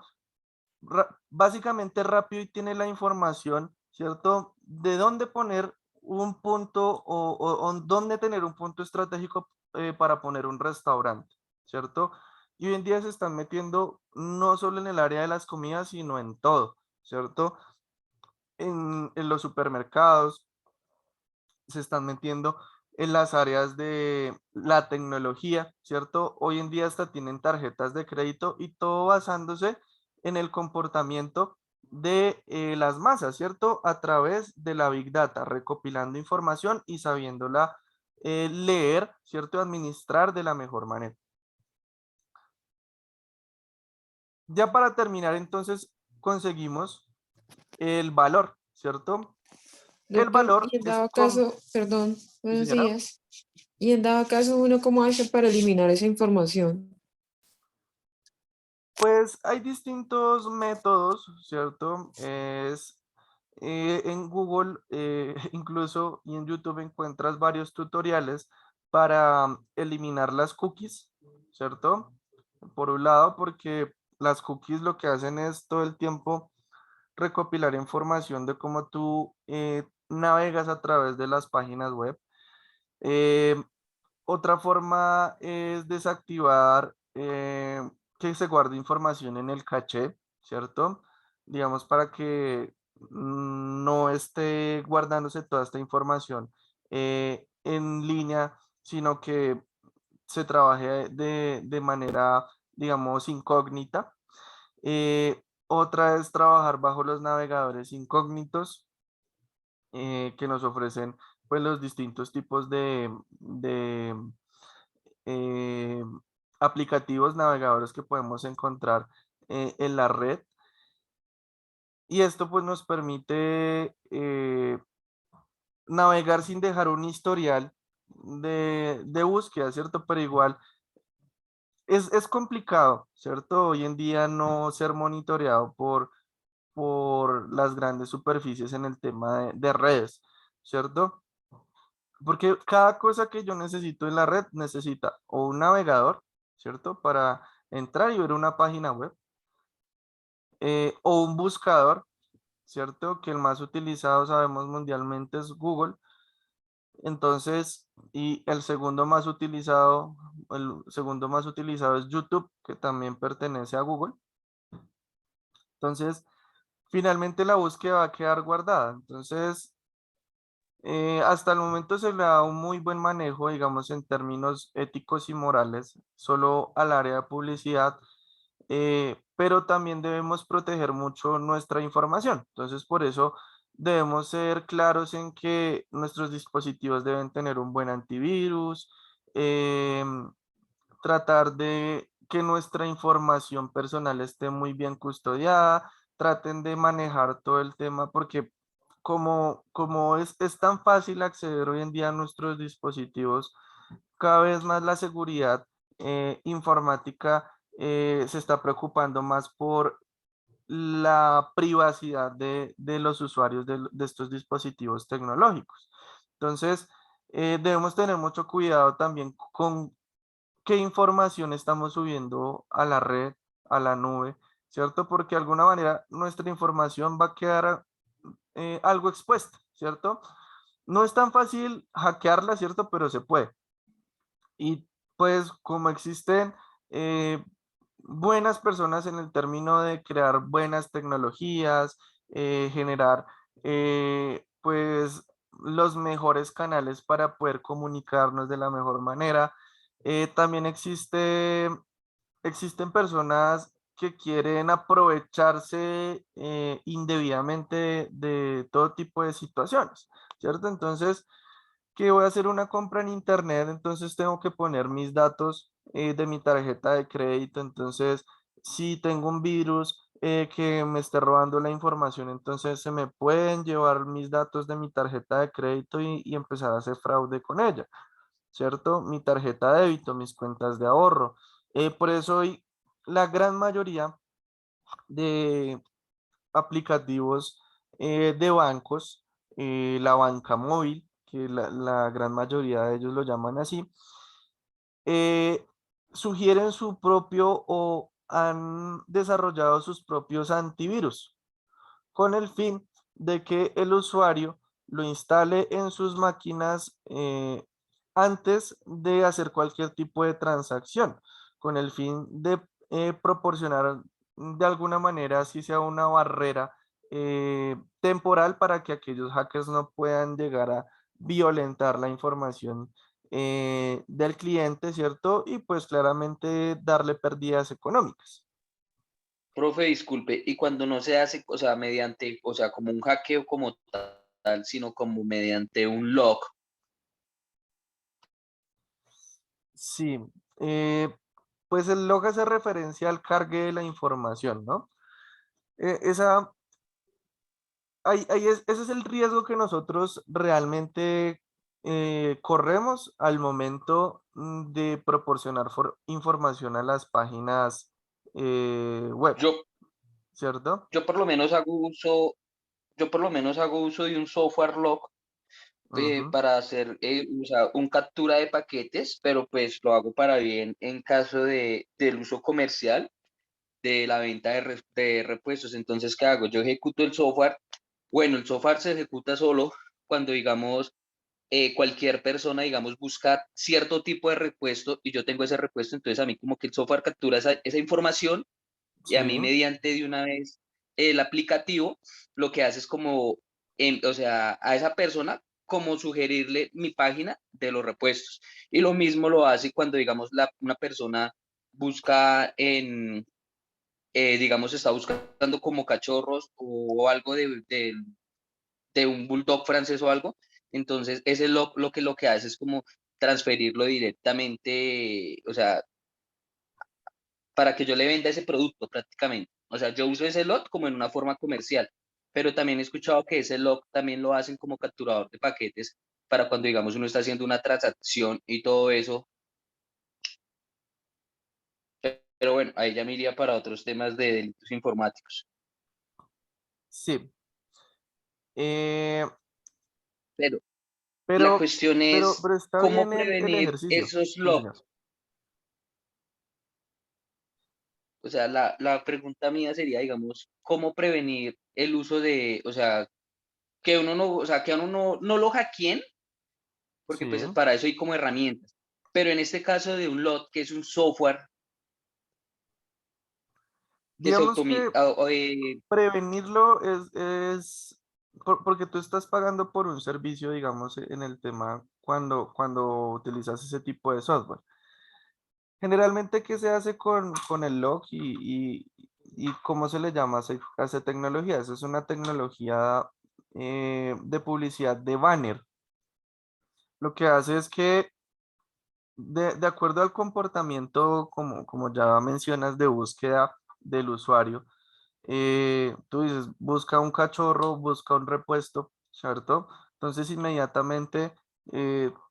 A: Básicamente rápido y tiene la información, ¿cierto? De dónde poner un punto o dónde tener un punto estratégico para poner un restaurante, ¿cierto? Y hoy en día se están metiendo no solo en el área de las comidas, sino en todo, ¿cierto? En los supermercados, se están metiendo en las áreas de la tecnología, ¿cierto? Hoy en día hasta tienen tarjetas de crédito y todo basándose en el comportamiento de las masas, ¿cierto? A través de la Big Data, recopilando información y sabiéndola leer, ¿cierto? Administrar de la mejor manera. Ya para terminar, entonces, conseguimos el valor, ¿cierto? Que el
H: Doctor,
A: valor
H: y en
A: es
H: dado
A: con...
H: caso, perdón,
A: Sí,
H: buenos
A: señora.
H: días. Y en dado caso, ¿uno cómo hace para eliminar esa información?
A: Pues hay distintos métodos, ¿cierto? En Google, incluso y en YouTube encuentras varios tutoriales para eliminar las cookies, ¿cierto? Por un lado, porque las cookies lo que hacen es todo el tiempo recopilar información de cómo tú navegas a través de las páginas web. Eh, Otra forma es desactivar que se guarde información en el caché, ¿cierto? Digamos para que no esté guardándose toda esta información en línea, sino que se trabaje de manera, digamos, incógnita. Otra es trabajar bajo los navegadores incógnitos que nos ofrecen pues los distintos tipos de aplicativos, navegadores que podemos encontrar en la red. Y esto pues nos permite navegar sin dejar un historial de búsqueda, ¿cierto? Pero igual es complicado, ¿cierto? Hoy en día no ser monitoreado por las grandes superficies en el tema de redes, ¿cierto? Porque cada cosa que yo necesito en la red necesita o un navegador, ¿cierto? Para entrar y ver una página web, o un buscador, ¿cierto? Que el más utilizado sabemos mundialmente es Google. Entonces, y el segundo más utilizado es YouTube, que también pertenece a Google. Entonces, finalmente la búsqueda va a quedar guardada. Entonces, hasta el momento se le da un muy buen manejo, digamos, en términos éticos y morales, solo al área de publicidad, pero también debemos proteger mucho nuestra información. Entonces, por eso debemos ser claros en que nuestros dispositivos deben tener un buen antivirus, tratar de que nuestra información personal esté muy bien custodiada, traten de manejar todo el tema porque como es tan fácil acceder hoy en día a nuestros dispositivos, cada vez más la seguridad informática se está preocupando más por la privacidad de los usuarios de estos dispositivos tecnológicos. Entonces, debemos tener mucho cuidado también con qué información estamos subiendo a la red, a la nube, ¿cierto? Porque de alguna manera nuestra información va a quedar algo expuesta, ¿cierto? No es tan fácil hackearla, ¿cierto? Pero se puede. Y pues como existen eh, buenas personas en el término de crear buenas tecnologías, generar pues los mejores canales para poder comunicarnos de la mejor manera. También existen personas que quieren aprovecharse indebidamente de todo tipo de situaciones, ¿cierto? Entonces, que voy a hacer una compra en internet, entonces tengo que poner mis datos de mi tarjeta de crédito. Entonces, si tengo un virus que me esté robando la información, entonces se me pueden llevar mis datos de mi tarjeta de crédito y empezar a hacer fraude con ella, ¿cierto? Mi tarjeta de débito, mis cuentas de ahorro. Por eso hoy la gran mayoría de aplicativos de bancos, la banca móvil, que la gran mayoría de ellos lo llaman así, eh, sugieren su propio o han desarrollado sus propios antivirus con el fin de que el usuario lo instale en sus máquinas antes de hacer cualquier tipo de transacción, con el fin de proporcionar de alguna manera, si sea una barrera temporal para que aquellos hackers no puedan llegar a violentar la información del cliente, ¿cierto? Y pues claramente darle pérdidas económicas.
I: Profe, disculpe, y cuando no se hace, o sea, mediante, o sea, como un hackeo como tal, sino como mediante un log.
A: Sí, eh, pues el log hace referencia al cargue de la información, ¿no? Esa, ese es el riesgo que nosotros realmente corremos al momento de proporcionar información a las páginas web,
I: Yo,
A: ¿cierto?
I: yo por lo menos hago uso, yo por lo menos hago uso de un software log
A: Ujú.
I: para hacer o sea, un captura de paquetes, pero pues lo hago para bien en caso del uso comercial de la venta de repuestos. Entonces, ¿qué hago? Yo ejecuto el software. Bueno, el software se ejecuta solo cuando, digamos, cualquier persona, digamos, busca cierto tipo de repuesto y yo tengo ese repuesto, entonces a mí como que el software captura esa información y a
A: Sí,
I: mí mediante de una vez el aplicativo lo que hace es como, o sea, a esa persona como sugerirle mi página de los repuestos. Y lo mismo lo hace cuando, digamos, una persona busca digamos, está buscando como cachorros o algo de un bulldog francés o algo. Entonces, ese lo que hace es como transferirlo directamente, o sea, para que yo le venda ese producto prácticamente. O sea, yo uso ese lot como en una forma comercial, pero también he escuchado que ese lot también lo hacen como capturador de paquetes para cuando, digamos, uno está haciendo una transacción y todo eso. Pero bueno, ahí ya me iría para otros temas de delitos informáticos.
A: Sí. Eh,
I: Pero la
A: pero,
I: cuestión es
A: pero está
I: cómo
A: bien el
I: prevenir
A: ejercicio.
I: esos
A: Sí, señor.
I: logs. O sea, la pregunta mía sería, digamos, ¿cómo prevenir el uso de, o sea, que uno no, o sea, que uno no lo hackeen, porque
A: Sí.
I: pues para eso hay como herramientas. Pero en este caso de un lot, que es un software que se
A: Digamos que prevenirlo porque tú estás pagando por un servicio, digamos, en el tema cuando utilizas ese tipo de software. Generalmente, ¿qué se hace con el log y cómo se le llama a esa tecnología? Esa es una tecnología de publicidad de banner. Lo que hace es que de acuerdo al comportamiento, como ya mencionas, de búsqueda del usuario, tú dices, busca un cachorro, busca un repuesto, ¿cierto? Entonces inmediatamente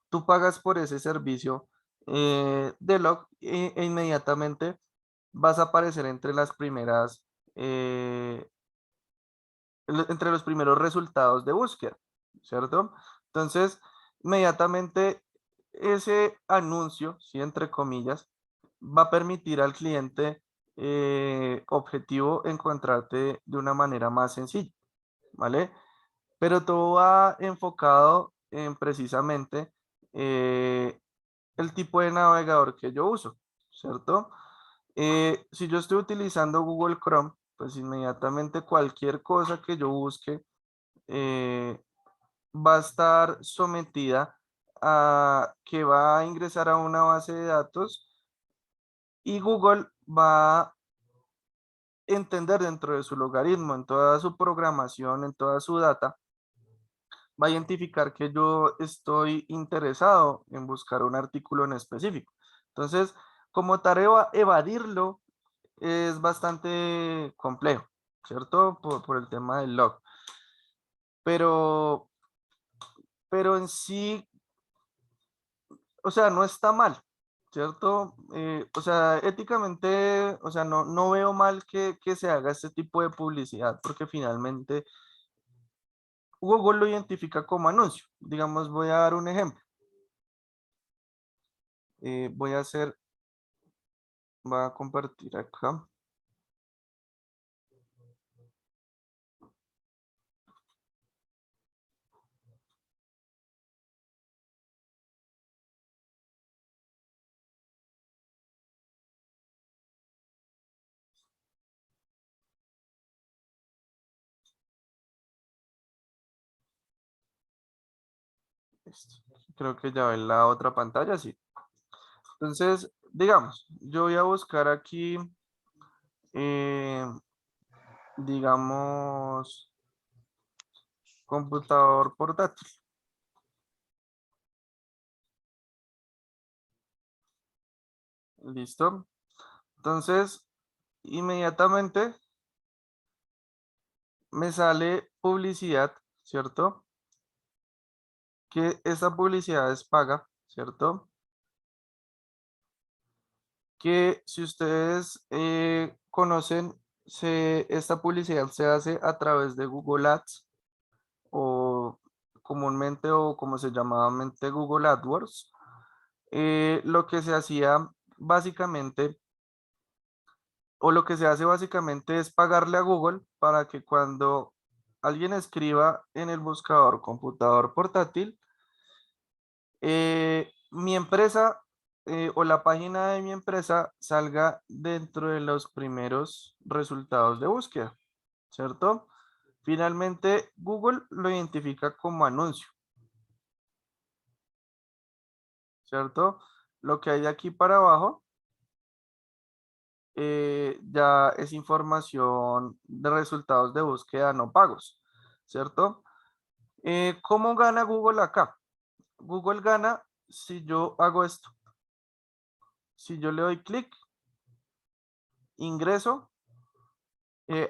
A: tú pagas por ese servicio de log e inmediatamente vas a aparecer entre las primeras, entre los primeros resultados de búsqueda, ¿cierto? Entonces, inmediatamente ese anuncio, ¿sí? Entre comillas, va a permitir al cliente objetivo encontrarte de una manera más sencilla, ¿vale? Pero todo va enfocado en precisamente el tipo de navegador que yo uso, ¿cierto? Si yo estoy utilizando Google Chrome, pues inmediatamente cualquier cosa que yo busque eh, va a estar sometida a que va a ingresar a una base de datos y Google va a entender dentro de su logaritmo, en toda su programación, en toda su data, va a identificar que yo estoy interesado en buscar un artículo en específico. Entonces, como tarea evadirlo es bastante complejo, ¿cierto? Por el tema del log. Pero, pero en sí, o sea, no está mal, ¿cierto? O sea, éticamente, o sea, no veo mal que se haga este tipo de publicidad, porque finalmente Google lo identifica como anuncio. Digamos, voy a dar un ejemplo. Voy a hacer, voy a compartir acá. Listo. Creo que ya en la otra pantalla, sí. Entonces, digamos, yo voy a buscar aquí, eh, digamos, computador portátil. Listo. Entonces, inmediatamente me sale publicidad, ¿cierto? Que esta publicidad es paga, ¿cierto? Que si ustedes conocen, esta publicidad se hace a través de Google Ads o comúnmente o como se llamaba mente Google AdWords. Lo que se hacía básicamente o lo que se hace básicamente es pagarle a Google para que cuando alguien escriba en el buscador computador portátil, mi empresa o la página de mi empresa salga dentro de los primeros resultados de búsqueda, ¿cierto? Finalmente, Google lo identifica como anuncio, ¿cierto? Lo que hay de aquí para abajo ya es información de resultados de búsqueda no pagos, ¿cierto? ¿Cómo gana Google acá? Google gana si yo hago esto. Si yo le doy clic, ingreso,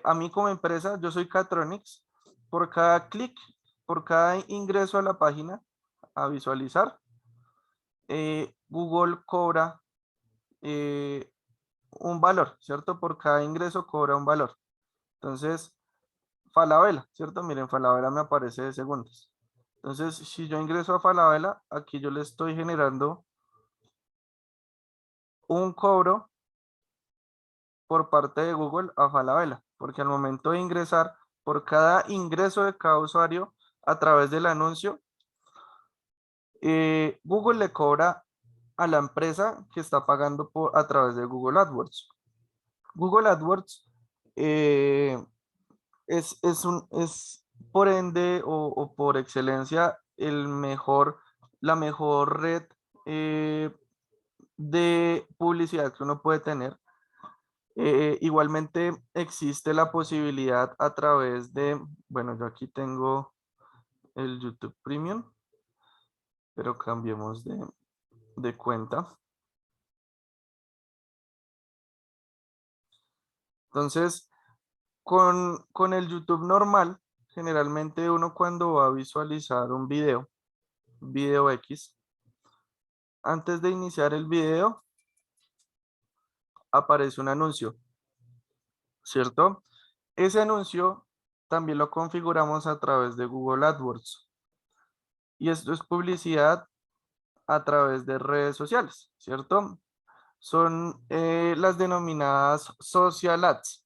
A: a mí como empresa, yo soy Catronics, por cada clic, por cada ingreso a la página a visualizar, Google cobra un valor, ¿cierto? Por cada ingreso cobra un valor. Entonces, Falabella, ¿cierto? Miren, Falabella me aparece de segundos. Entonces, si yo ingreso a Falabella, aquí yo le estoy generando un cobro por parte de Google a Falabella, porque al momento de ingresar, por cada ingreso de cada usuario a través del anuncio, Google le cobra a la empresa que está pagando a través de Google AdWords. Google AdWords es por ende o por excelencia la mejor red de publicidad que uno puede tener. Igualmente existe la posibilidad a través de, bueno, yo aquí tengo el YouTube Premium, pero cambiemos de cuenta. Entonces, con el YouTube normal, generalmente uno cuando va a visualizar un video X, antes de iniciar el video, aparece un anuncio, ¿cierto? Ese anuncio también lo configuramos a través de Google AdWords. Y esto es publicidad a través de redes sociales, ¿cierto? Son las denominadas social ads,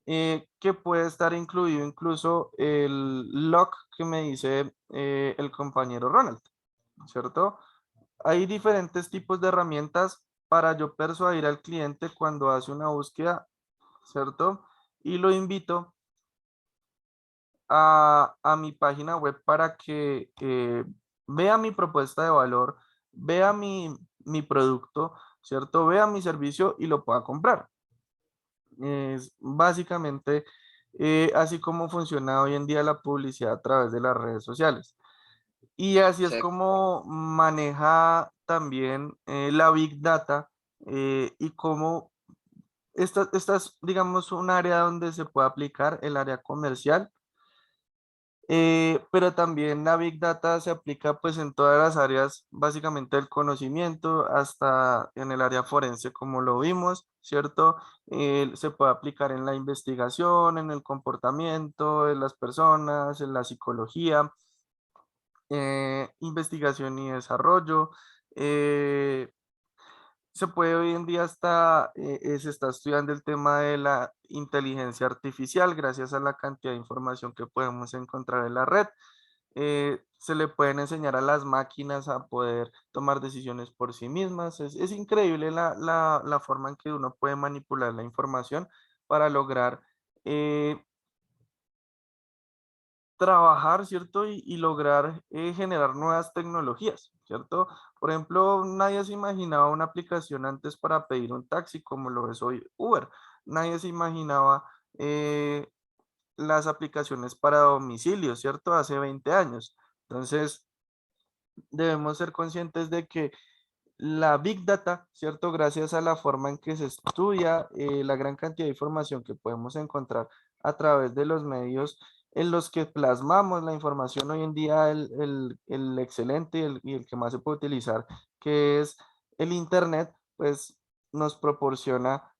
A: que puede estar incluido incluso el log que me dice el compañero Ronald, ¿cierto? Hay diferentes tipos de herramientas para yo persuadir al cliente cuando hace una búsqueda, ¿cierto? Y lo invito a mi página web para que vea mi propuesta de valor, vea mi producto, ¿cierto? Vea mi servicio y lo pueda comprar. Es básicamente así como funciona hoy en día la publicidad a través de las redes sociales. Y así es
I: Exacto.
A: como maneja también la Big Data y cómo esta es, digamos, un área donde se puede aplicar el área comercial, pero también la Big Data se aplica pues en todas las áreas, básicamente del conocimiento, hasta en el área forense como lo vimos, ¿cierto? Se puede aplicar en la investigación, en el comportamiento de las personas, en la psicología, investigación y desarrollo. Se puede hoy en día se está estudiando el tema de la inteligencia artificial gracias a la cantidad de información que podemos encontrar en la red. Se le pueden enseñar a las máquinas a poder tomar decisiones por sí mismas. Es increíble la forma en que uno puede manipular la información para lograr trabajar, ¿cierto? Y lograr generar nuevas tecnologías, ¿cierto? Por ejemplo, nadie se imaginaba una aplicación antes para pedir un taxi como lo es hoy Uber. Nadie se imaginaba las aplicaciones para domicilio, ¿cierto? Hace 20 años. Entonces, debemos ser conscientes de que la Big Data, ¿cierto? Gracias a la forma en que se estudia, la gran cantidad de información que podemos encontrar a través de los medios en los que plasmamos la información hoy en día, el excelente y el que más se puede utilizar, que es el Internet, pues nos proporciona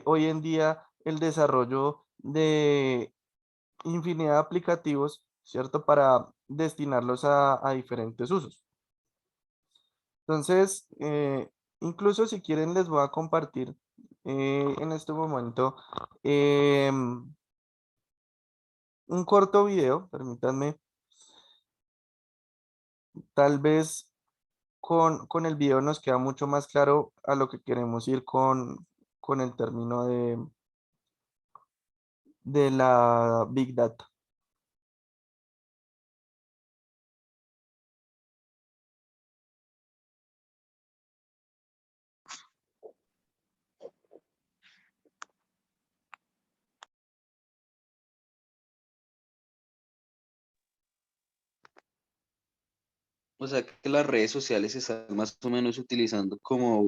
A: hoy en día el desarrollo de infinidad de aplicativos, ¿cierto? Para destinarlos a diferentes usos. Entonces, incluso si quieren les voy a compartir en este momento un corto video, permítanme, tal vez con el video nos queda mucho más claro a lo que queremos ir con el término de la Big Data.
I: O sea que las redes sociales se están más o menos utilizando como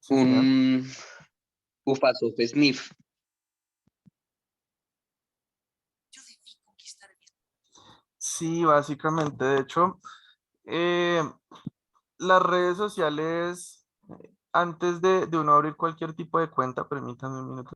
A: Sí, señor.
I: Un Ufasoft Sniff.
A: Sí, básicamente, de hecho, eh, las redes sociales, antes de uno abrir cualquier tipo de cuenta, permítanme un minuto.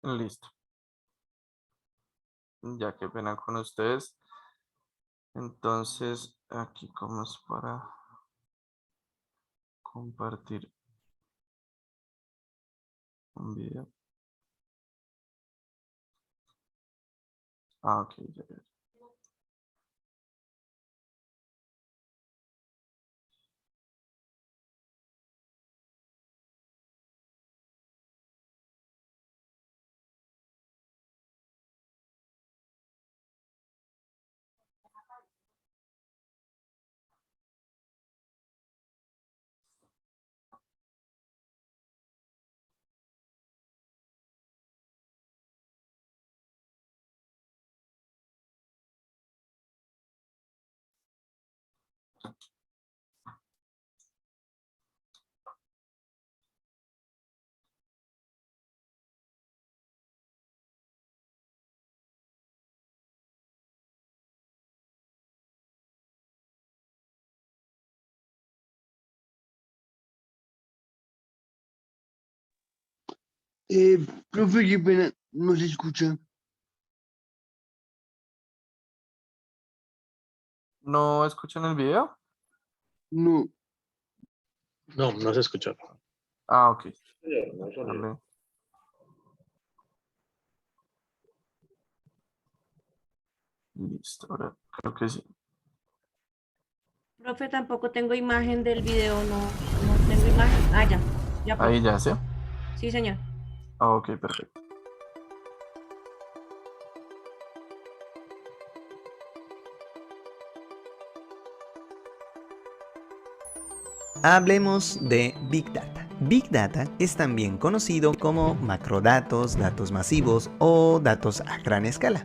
A: Listo. Ya qué pena con ustedes. Entonces, aquí como es para compartir un video. Ah, ok, ya, ya.
G: Profe, qué pena, no se escucha.
A: ¿No escuchan el video?
G: No.
C: No, no se escuchó.
A: Ah, ok.
B: No hay sonido.
A: Dale. Listo, ahora creo que sí.
J: Profe, tampoco tengo imagen del video, no tengo imagen. Ah, ya,
A: Ahí
J: profe.
A: ya, ¿sí?
J: Sí, señor.
A: Ah, ok, perfecto.
K: Hablemos de Big Data. Big Data es también conocido como macrodatos, datos masivos o datos a gran escala.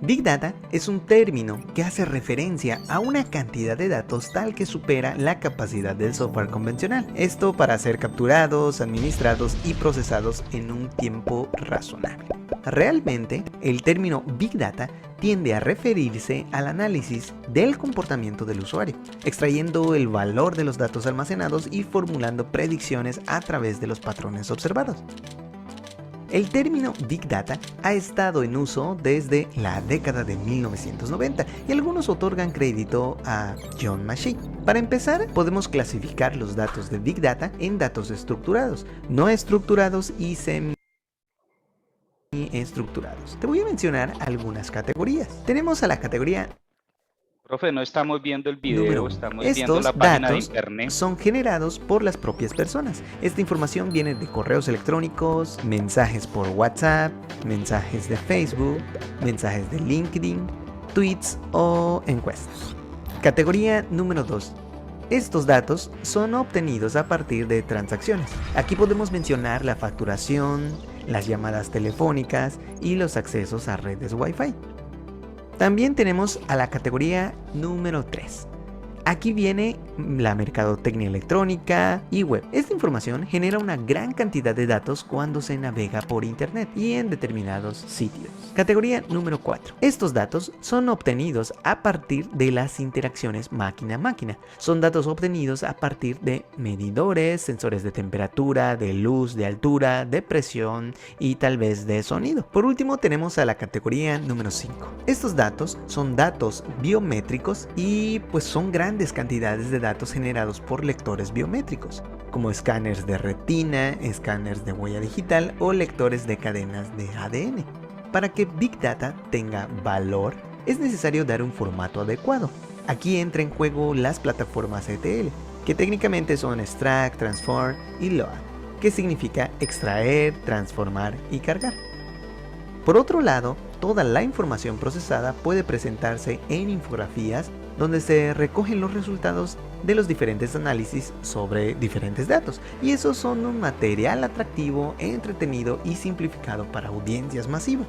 K: Big Data es un término que hace referencia a una cantidad de datos tal que supera la capacidad del software convencional. Esto para ser capturados, administrados y procesados en un tiempo razonable. Realmente, el término Big Data tiende a referirse al análisis del comportamiento del usuario, extrayendo el valor de los datos almacenados y formulando predicciones a través de los patrones observados. El término Big Data ha estado en uso desde la década de 1990 y algunos otorgan crédito a John Mackey. Para empezar, podemos clasificar los datos de Big Data en datos estructurados, no estructurados y semi-estructurados. Te voy a mencionar algunas categorías. Tenemos a la categoría
E: Profe, no estamos viendo el
K: Número
E: video,
K: 1.
E: estamos viendo
K: Estos
E: la página de
K: datos
E: internet.
K: son generados por las propias personas. Esta información viene de correos electrónicos, mensajes por WhatsApp, mensajes de Facebook, mensajes de LinkedIn, tweets o encuestas. Categoría número 2. Estos datos son obtenidos a partir de transacciones. Aquí podemos mencionar la facturación, las llamadas telefónicas y los accesos a redes Wi-Fi. También tenemos a la categoría número 3. Aquí viene la mercadotecnia electrónica y web. Esta información genera una gran cantidad de datos cuando se navega por internet y en determinados sitios. Categoría número 4. Estos datos son obtenidos a partir de las interacciones máquina-máquina. Son datos obtenidos a partir de medidores, sensores de temperatura, de luz, de altura, de presión y tal vez de sonido. Por último tenemos a la categoría número 5. Estos datos son datos biométricos y pues son grandes cantidades de datos generados por lectores biométricos, como escáneres de retina, escáneres de huella digital o lectores de cadenas de ADN. Para que Big Data tenga valor, es necesario dar un formato adecuado. Aquí entra en juego las plataformas ETL, que técnicamente son Extract, Transform y Load, que significa extraer, transformar y cargar. Por otro lado, toda la información procesada puede presentarse en infografías donde se recogen los resultados de los diferentes análisis sobre diferentes datos, y esos son un material atractivo, entretenido y simplificado para audiencias masivas.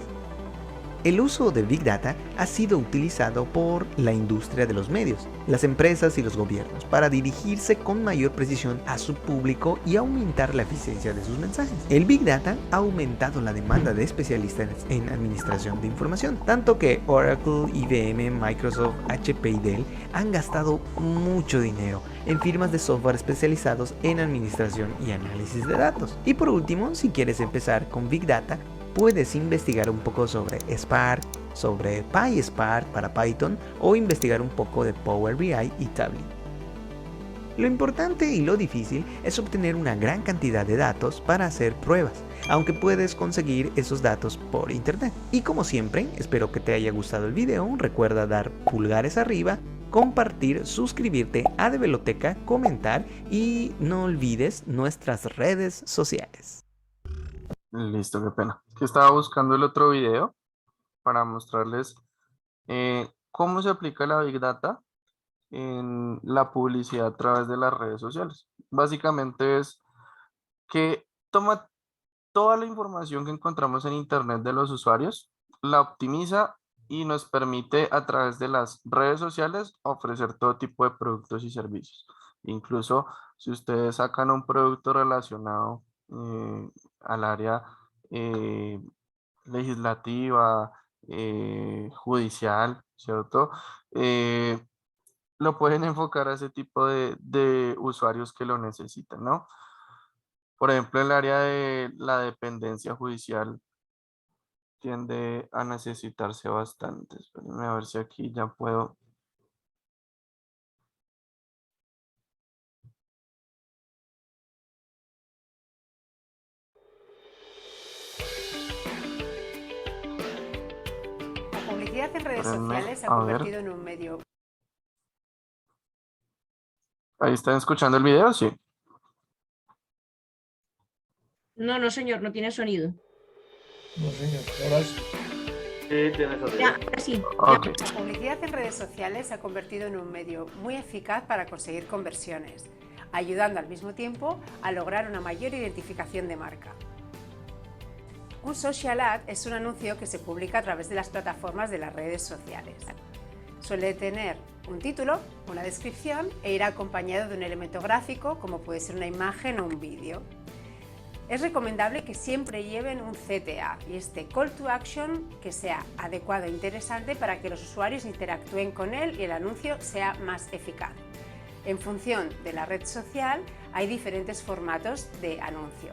K: El uso de Big Data ha sido utilizado por la industria de los medios, las empresas y los gobiernos para dirigirse con mayor precisión a su público y aumentar la eficiencia de sus mensajes. El Big Data ha aumentado la demanda de especialistas en administración de información, tanto que Oracle, IBM, Microsoft, HP y Dell han gastado mucho dinero en firmas de software especializados en administración y análisis de datos. Y por último, si quieres empezar con Big Data, puedes investigar un poco sobre Spark, sobre PySpark para Python o investigar un poco de Power BI y Tableau. Lo importante y lo difícil es obtener una gran cantidad de datos para hacer pruebas, aunque puedes conseguir esos datos por internet. Y como siempre, espero que te haya gustado el video. Recuerda dar pulgares arriba, compartir, suscribirte a Develoteca, comentar y no olvides nuestras redes sociales.
A: Listo, qué pena. Que estaba buscando el otro video para mostrarles cómo se aplica la Big Data en la publicidad a través de las redes sociales. Básicamente es que toma toda la información que encontramos en internet de los usuarios, la optimiza y nos permite a través de las redes sociales ofrecer todo tipo de productos y servicios. Incluso si ustedes sacan un producto relacionado al área legislativa, judicial, ¿cierto? Lo pueden enfocar a ese tipo de usuarios que lo necesitan, ¿no? Por ejemplo, el área de la dependencia judicial tiende a necesitarse bastante. Espérenme a ver si aquí ya puedo.
L: La publicidad en redes
A: Espérenme,
L: sociales se ha
A: a ver.
L: convertido en un medio.
A: ¿Ahí están escuchando el video? Sí.
J: No, no, señor, no tiene sonido.
B: No, señor, ahora sí. Sí, tienes sonido.
J: Ya, ahora sí.
A: Ok.
L: La publicidad en redes sociales se ha convertido en un medio muy eficaz para conseguir conversiones, ayudando al mismo tiempo a lograr una mayor identificación de marca. Un social ad es un anuncio que se publica a través de las plataformas de las redes sociales. Suele tener un título, una descripción e ir acompañado de un elemento gráfico como puede ser una imagen o un vídeo. Es recomendable que siempre lleven un CTA y este Call to Action que sea adecuado e interesante para que los usuarios interactúen con él y el anuncio sea más eficaz. En función de la red social hay diferentes formatos de anuncio.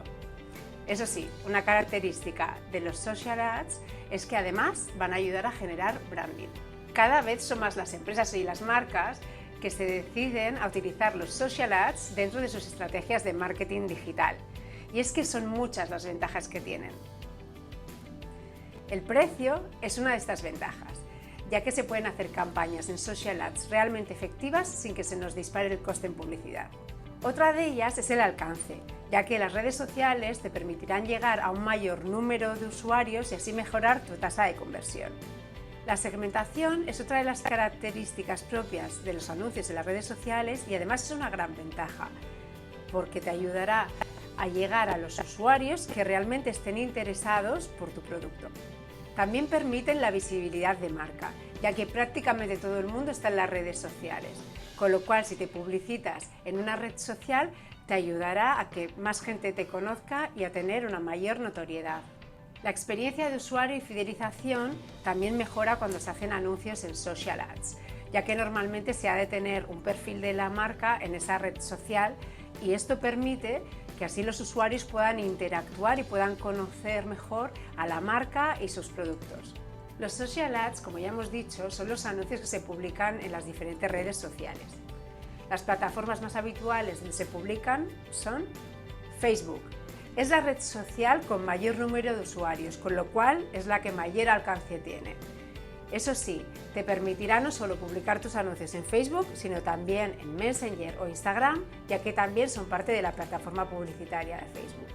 L: Eso sí, una característica de los social ads es que además van a ayudar a generar branding. Cada vez son más las empresas y las marcas que se deciden a utilizar los social ads dentro de sus estrategias de marketing digital. Y es que son muchas las ventajas que tienen. El precio es una de estas ventajas, ya que se pueden hacer campañas en social ads realmente efectivas sin que se nos dispare el coste en publicidad. Otra de ellas es el alcance, ya que las redes sociales te permitirán llegar a un mayor número de usuarios y así mejorar tu tasa de conversión. La segmentación es otra de las características propias de los anuncios en las redes sociales y además es una gran ventaja, porque te ayudará a llegar a los usuarios que realmente estén interesados por tu producto. También permiten la visibilidad de marca, ya que prácticamente todo el mundo está en las redes sociales, con lo cual si te publicitas en una red social te ayudará a que más gente te conozca y a tener una mayor notoriedad. La experiencia de usuario y fidelización también mejora cuando se hacen anuncios en social ads, ya que normalmente se ha de tener un perfil de la marca en esa red social y esto permite que así los usuarios puedan interactuar y puedan conocer mejor a la marca y sus productos. Los social ads, como ya hemos dicho, son los anuncios que se publican en las diferentes redes sociales. Las plataformas más habituales donde se publican son Facebook. Es la red social con mayor número de usuarios, con lo cual es la que mayor alcance tiene. Eso sí, te permitirá no solo publicar tus anuncios en Facebook, sino también en Messenger o Instagram, ya que también son parte de la plataforma publicitaria de Facebook.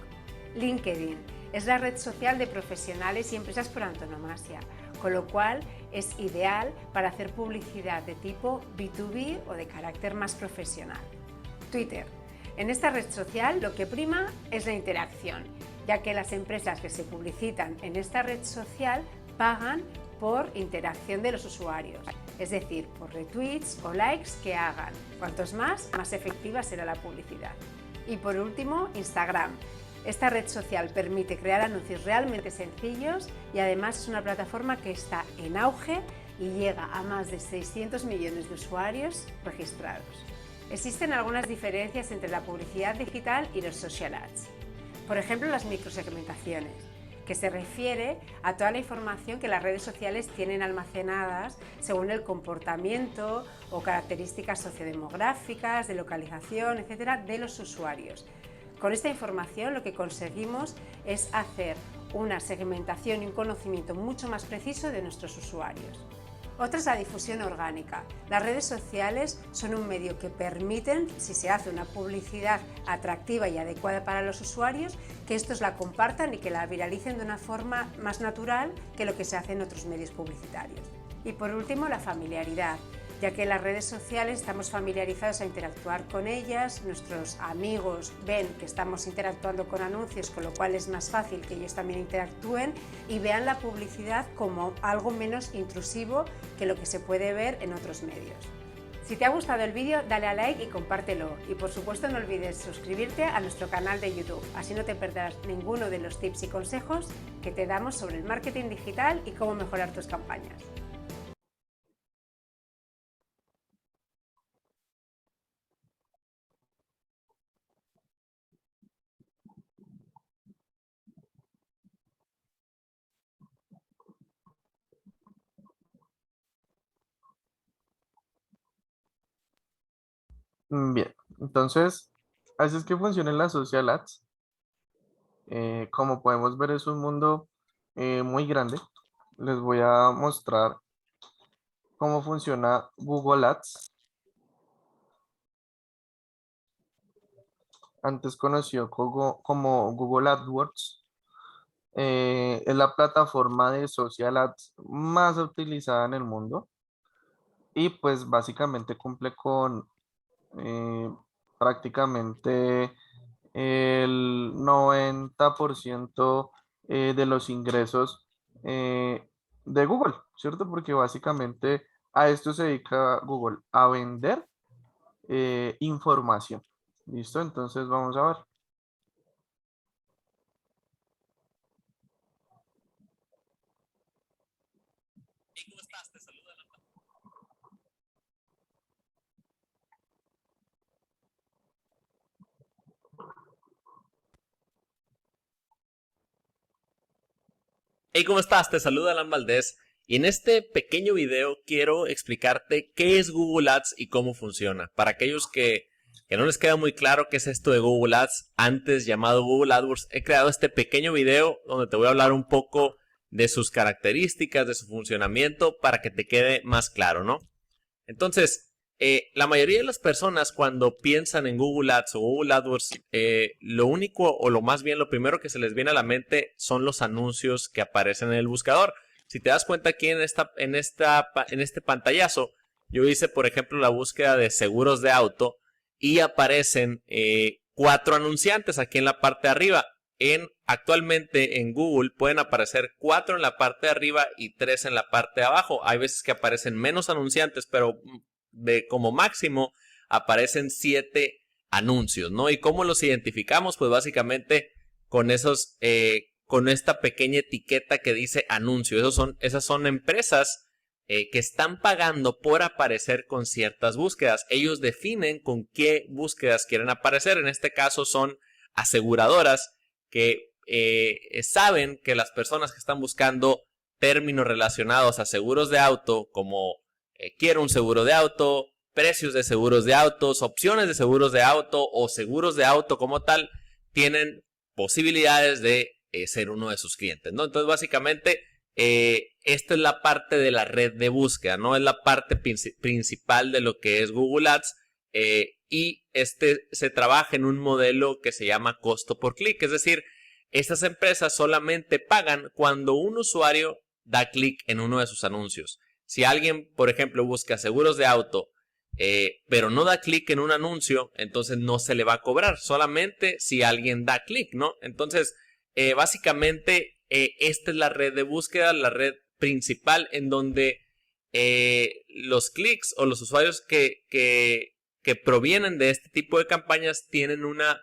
L: LinkedIn es la red social de profesionales y empresas por antonomasia, con lo cual es ideal para hacer publicidad de tipo B2B o de carácter más profesional. Twitter. En esta red social lo que prima es la interacción, ya que las empresas que se publicitan en esta red social pagan por interacción de los usuarios, es decir, por retweets o likes que hagan. Cuantos más efectiva será la publicidad. Y por último, Instagram. Esta red social permite crear anuncios realmente sencillos y además es una plataforma que está en auge y llega a más de 600 millones de usuarios registrados. Existen algunas diferencias entre la publicidad digital y los social ads. Por ejemplo, las microsegmentaciones, que se refiere a toda la información que las redes sociales tienen almacenadas según el comportamiento o características sociodemográficas, de localización, etcétera, de los usuarios. Con esta información lo que conseguimos es hacer una segmentación y un conocimiento mucho más preciso de nuestros usuarios. Otra es la difusión orgánica. Las redes sociales son un medio que permiten, si se hace una publicidad atractiva y adecuada para los usuarios, que estos la compartan y que la viralicen de una forma más natural que lo que se hace en otros medios publicitarios. Y por último, la familiaridad, ya que en las redes sociales estamos familiarizados a interactuar con ellas, nuestros amigos ven que estamos interactuando con anuncios, con lo cual es más fácil que ellos también interactúen y vean la publicidad como algo menos intrusivo que lo que se puede ver en otros medios. Si te ha gustado el vídeo, dale a like y compártelo. Y por supuesto no olvides suscribirte a nuestro canal de YouTube, así no te perderás ninguno de los tips y consejos que te damos sobre el marketing digital y cómo mejorar tus campañas.
A: Bien, entonces, así es que funcionan las social ads. Como podemos ver, es un mundo muy grande. Les voy a mostrar cómo funciona Google Ads, antes conocido como Google AdWords. Es la plataforma de social ads más utilizada en el mundo y pues básicamente cumple con prácticamente el 90% de los ingresos de Google, ¿cierto? Porque básicamente a esto se dedica Google, a vender información. ¿Listo? Entonces vamos a ver.
M: ¿Cómo estás? Te saluda la... Hey, ¿cómo estás? Te saluda Alan Valdés y en este pequeño video quiero explicarte qué es Google Ads y cómo funciona. Para aquellos que no les queda muy claro qué es esto de Google Ads, antes llamado Google AdWords, he creado este pequeño video donde te voy a hablar un poco de sus características, de su funcionamiento, para que te quede más claro, ¿no? Entonces, la mayoría de las personas cuando piensan en Google Ads o Google AdWords, lo único o lo más bien lo primero que se les viene a la mente son los anuncios que aparecen en el buscador. Si te das cuenta aquí en este pantallazo, yo hice por ejemplo la búsqueda de seguros de auto y aparecen 4 anunciantes aquí en la parte de arriba. Actualmente en Google pueden aparecer 4 en la parte de arriba y 3 en la parte de abajo. Hay veces que aparecen menos anunciantes, pero como máximo aparecen 7 anuncios, ¿no? ¿Y cómo los identificamos? Pues básicamente con con esta pequeña etiqueta que dice anuncio. Esas son empresas que están pagando por aparecer con ciertas búsquedas. Ellos definen con qué búsquedas quieren aparecer. En este caso son aseguradoras que saben que las personas que están buscando términos relacionados a seguros de auto, como quiero un seguro de auto, precios de seguros de autos, opciones de seguros de auto o seguros de auto como tal, tienen posibilidades de ser uno de sus clientes, ¿no? Entonces básicamente esta es la parte de la red de búsqueda, ¿no? Es la parte principal de lo que es Google Ads. Y se trabaja en un modelo que se llama costo por clic, es decir, estas empresas solamente pagan cuando un usuario da clic en uno de sus anuncios. Si alguien, por ejemplo, busca seguros de auto, pero no da clic en un anuncio, entonces no se le va a cobrar, solamente si alguien da clic, ¿no? Entonces, básicamente, esta es la red de búsqueda, la red principal en donde los clics o los usuarios que provienen de este tipo de campañas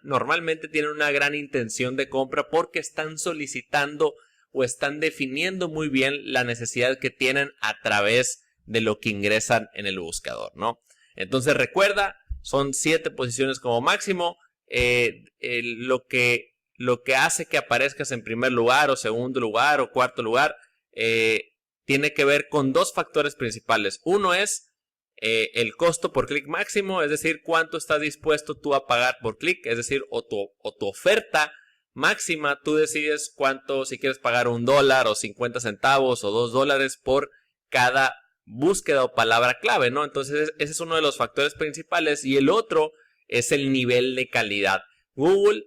M: normalmente tienen una gran intención de compra porque están solicitando o están definiendo muy bien la necesidad que tienen a través de lo que ingresan en el buscador, ¿no? Entonces recuerda, son 7 posiciones como máximo. Lo que hace que aparezcas en primer lugar o segundo lugar o cuarto lugar tiene que ver con 2 factores principales. Uno es el costo por clic máximo, es decir, cuánto estás dispuesto tú a pagar por clic, es decir, o tu oferta máxima, tú decides cuánto, si quieres pagar $1 o 50 centavos o $2 por cada búsqueda o palabra clave, ¿no? Entonces ese es uno de los factores principales y el otro es el nivel de calidad. Google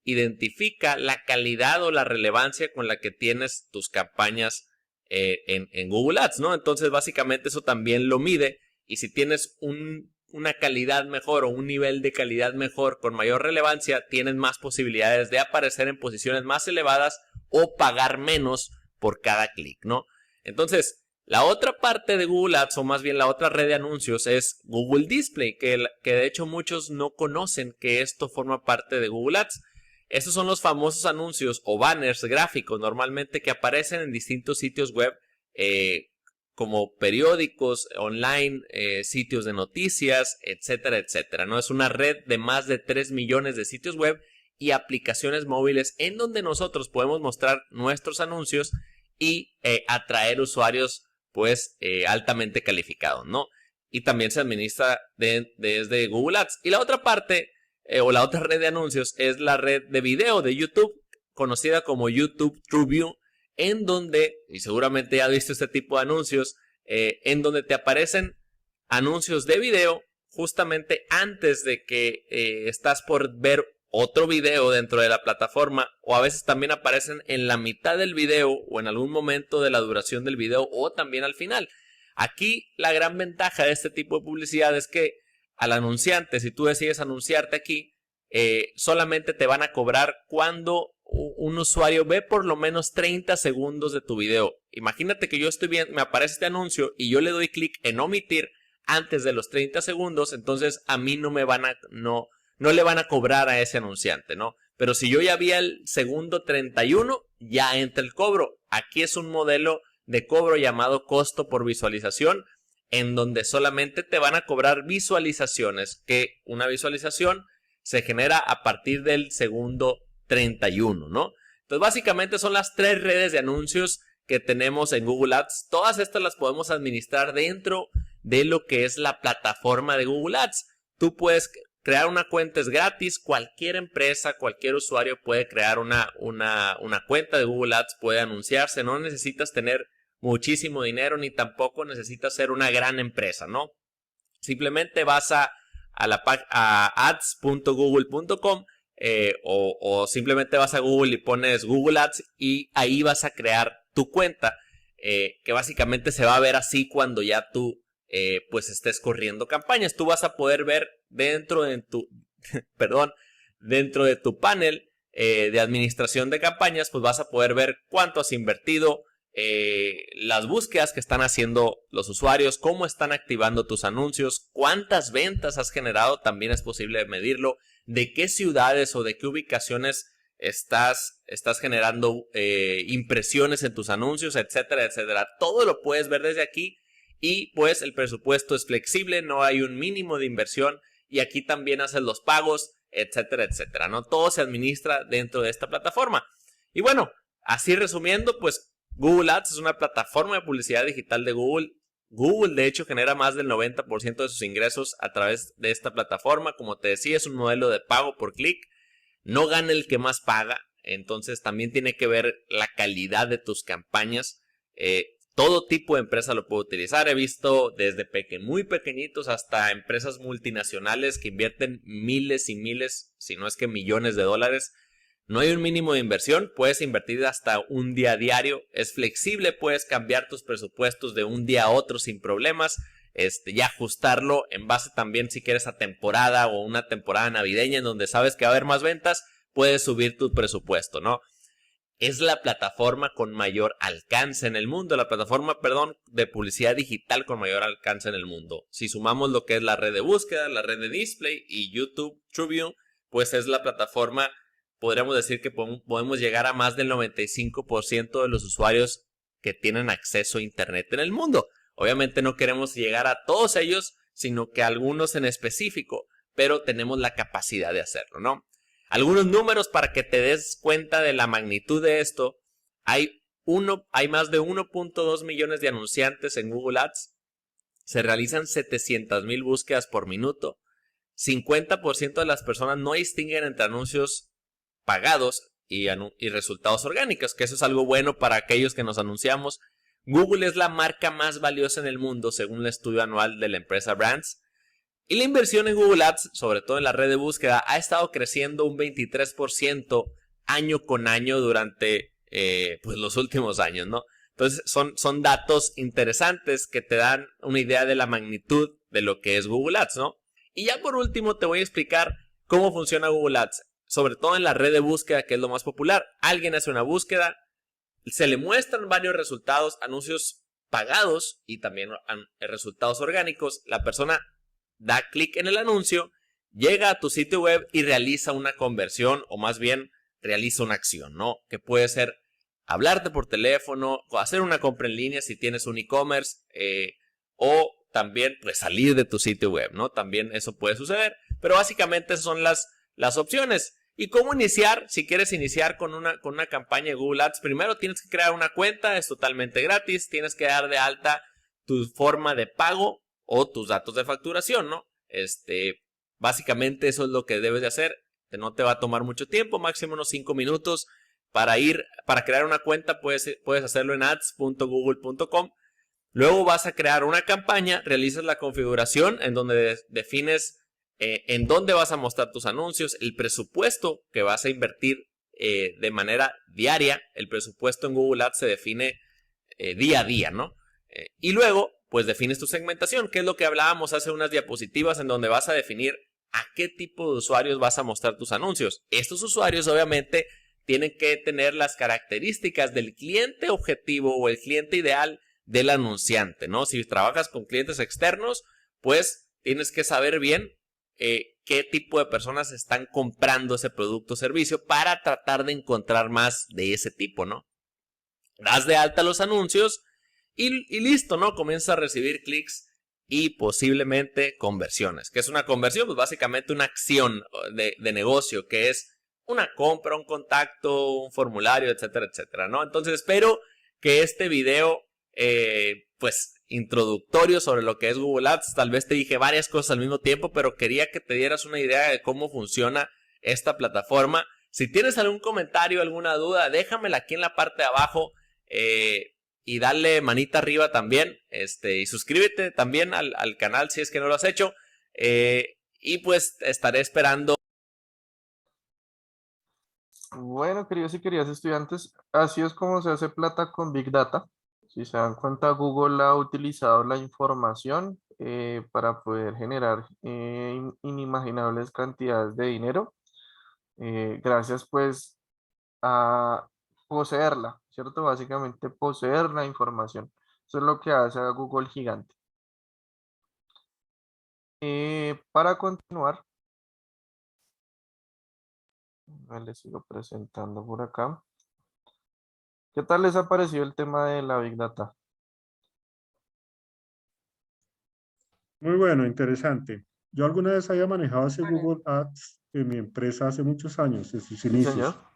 M: identifica la calidad o la relevancia con la que tienes tus campañas en Google Ads, ¿no? Entonces básicamente eso también lo mide y si tienes una calidad mejor o un nivel de calidad mejor con mayor relevancia, tienes más posibilidades de aparecer en posiciones más elevadas o pagar menos por cada clic, ¿no? Entonces, la otra parte de Google Ads, o más bien la otra red de anuncios, es Google Display, que de hecho muchos no conocen que esto forma parte de Google Ads. Estos son los famosos anuncios o banners gráficos normalmente que aparecen en distintos sitios web como periódicos online, sitios de noticias, etcétera, etcétera, ¿no? Es una red de más de 3 millones de sitios web y aplicaciones móviles en donde nosotros podemos mostrar nuestros anuncios y atraer usuarios pues altamente calificados, ¿no? Y también se administra desde Google Ads. Y la otra parte o la otra red de anuncios es la red de video de YouTube, conocida como YouTube TrueView, en donde, y seguramente ya has visto este tipo de anuncios, en donde te aparecen anuncios de video justamente antes de que estás por ver otro video dentro de la plataforma, o a veces también aparecen en la mitad del video o en algún momento de la duración del video o también al final. Aquí la gran ventaja de este tipo de publicidad es que al anunciante, si tú decides anunciarte aquí, solamente te van a cobrar cuando un usuario ve por lo menos 30 segundos de tu video. Imagínate que yo estoy viendo, me aparece este anuncio y yo le doy clic en omitir antes de los 30 segundos, entonces a mí no le van a cobrar a ese anunciante, ¿no? Pero si yo ya vi el segundo 31, ya entra el cobro. Aquí es un modelo de cobro llamado costo por visualización, en donde solamente te van a cobrar visualizaciones, que una visualización se genera a partir del segundo 31, ¿no? Entonces básicamente son las 3 redes de anuncios que tenemos en Google Ads. Todas estas las podemos administrar dentro de lo que es la plataforma de Google Ads. Tú puedes crear una cuenta, es gratis. Cualquier empresa, cualquier usuario puede crear una cuenta de Google Ads, puede anunciarse. No necesitas tener muchísimo dinero ni tampoco necesitas ser una gran empresa, ¿no? Simplemente vas a ads.google.com o simplemente vas a Google y pones Google Ads y ahí vas a crear tu cuenta, que básicamente se va a ver así cuando ya tú pues estés corriendo campañas. Tú vas a poder ver dentro de tu panel de administración de campañas, pues vas a poder ver cuánto has invertido, las búsquedas que están haciendo los usuarios, cómo están activando tus anuncios, cuántas ventas has generado, también es posible medirlo, de qué ciudades o de qué ubicaciones estás generando impresiones en tus anuncios, etcétera, etcétera. Todo lo puedes ver desde aquí y pues el presupuesto es flexible, no hay un mínimo de inversión y aquí también haces los pagos, etcétera, etcétera, ¿no? Todo se administra dentro de esta plataforma. Y bueno, así resumiendo, pues Google Ads es una plataforma de publicidad digital de Google. Google, de hecho, genera más del 90% de sus ingresos a través de esta plataforma. Como te decía, es un modelo de pago por clic. No gana el que más paga. Entonces, también tiene que ver la calidad de tus campañas. Todo tipo de empresa lo puede utilizar. He visto desde muy pequeñitos hasta empresas multinacionales que invierten miles y miles, si no es que millones de dólares. No hay un mínimo de inversión, puedes invertir hasta un día diario, es flexible, puedes cambiar tus presupuestos de un día a otro sin problemas, y ajustarlo en base también si quieres a temporada o una temporada navideña en donde sabes que va a haber más ventas, puedes subir tu presupuesto, ¿no? Es la plataforma con mayor alcance en el mundo, de publicidad digital con mayor alcance en el mundo. Si sumamos lo que es la red de búsqueda, la red de display y YouTube TrueView, pues es la plataforma. Podríamos decir que podemos llegar a más del 95% de los usuarios que tienen acceso a Internet en el mundo. Obviamente no queremos llegar a todos ellos, sino que a algunos en específico, pero tenemos la capacidad de hacerlo, ¿no? Algunos números para que te des cuenta de la magnitud de esto. Hay más de 1.2 millones de anunciantes en Google Ads. Se realizan 700,000 búsquedas por minuto. 50% de las personas no distinguen entre anuncios pagados y resultados orgánicos, que eso es algo bueno para aquellos que nos anunciamos. Google es la marca más valiosa en el mundo según el estudio anual de la empresa Brands. Y la inversión en Google Ads, sobre todo en la red de búsqueda, ha estado creciendo un 23% año con año durante pues los últimos años, ¿no? Entonces son datos interesantes que te dan una idea de la magnitud de lo que es Google Ads, ¿no? Y ya por último te voy a explicar cómo funciona Google Ads, sobre todo en la red de búsqueda, que es lo más popular. Alguien hace una búsqueda, se le muestran varios resultados, anuncios pagados y también resultados orgánicos. La persona da clic en el anuncio, llega a tu sitio web y realiza una conversión, o más bien realiza una acción, ¿no? Que puede ser hablarte por teléfono, o hacer una compra en línea si tienes un e-commerce, o también pues salir de tu sitio web, ¿no? También eso puede suceder, pero básicamente esas son las opciones. ¿Y cómo iniciar? Si quieres iniciar con una campaña de Google Ads, primero tienes que crear una cuenta, es totalmente gratis, tienes que dar de alta tu forma de pago o tus datos de facturación, ¿no? Básicamente eso es lo que debes de hacer, no te va a tomar mucho tiempo, máximo unos 5 minutos para crear una cuenta, puedes hacerlo en ads.google.com. Luego vas a crear una campaña, realizas la configuración en donde defines en dónde vas a mostrar tus anuncios, el presupuesto que vas a invertir de manera diaria. El presupuesto en Google Ads se define día a día, ¿no? Y luego, pues defines tu segmentación, que es lo que hablábamos hace unas diapositivas en donde vas a definir a qué tipo de usuarios vas a mostrar tus anuncios. Estos usuarios obviamente tienen que tener las características del cliente objetivo o el cliente ideal del anunciante, ¿no? Si trabajas con clientes externos, pues tienes que saber bien qué tipo de personas están comprando ese producto o servicio para tratar de encontrar más de ese tipo, ¿no? Das de alta los anuncios y listo, ¿no? Comienzas a recibir clics y posiblemente conversiones. ¿Qué es una conversión? Pues básicamente una acción de negocio, que es una compra, un contacto, un formulario, etcétera, etcétera, ¿no? Entonces espero que este video pues introductorio sobre lo que es Google Ads, tal vez te dije varias cosas al mismo tiempo, pero quería que te dieras una idea de cómo funciona esta plataforma. Si tienes algún comentario, alguna duda, déjamela aquí en la parte de abajo y dale manita arriba también, y suscríbete también al canal si es que no lo has hecho, y pues estaré esperando.
A: Bueno, queridos y queridas estudiantes, así es como se hace plata con Big Data. Si se dan cuenta, Google ha utilizado la información para poder generar inimaginables cantidades de dinero. gracias pues a poseerla, ¿cierto? Básicamente poseer la información. Eso es lo que hace a Google gigante. Para continuar, les sigo presentando por acá. ¿Qué tal les ha parecido el tema de la Big Data?
N: Muy bueno, interesante. Yo alguna vez había manejado ese Google Ads en mi empresa hace muchos años, en sus
A: Sí, señor.
N: inicios,
A: Sí, señor.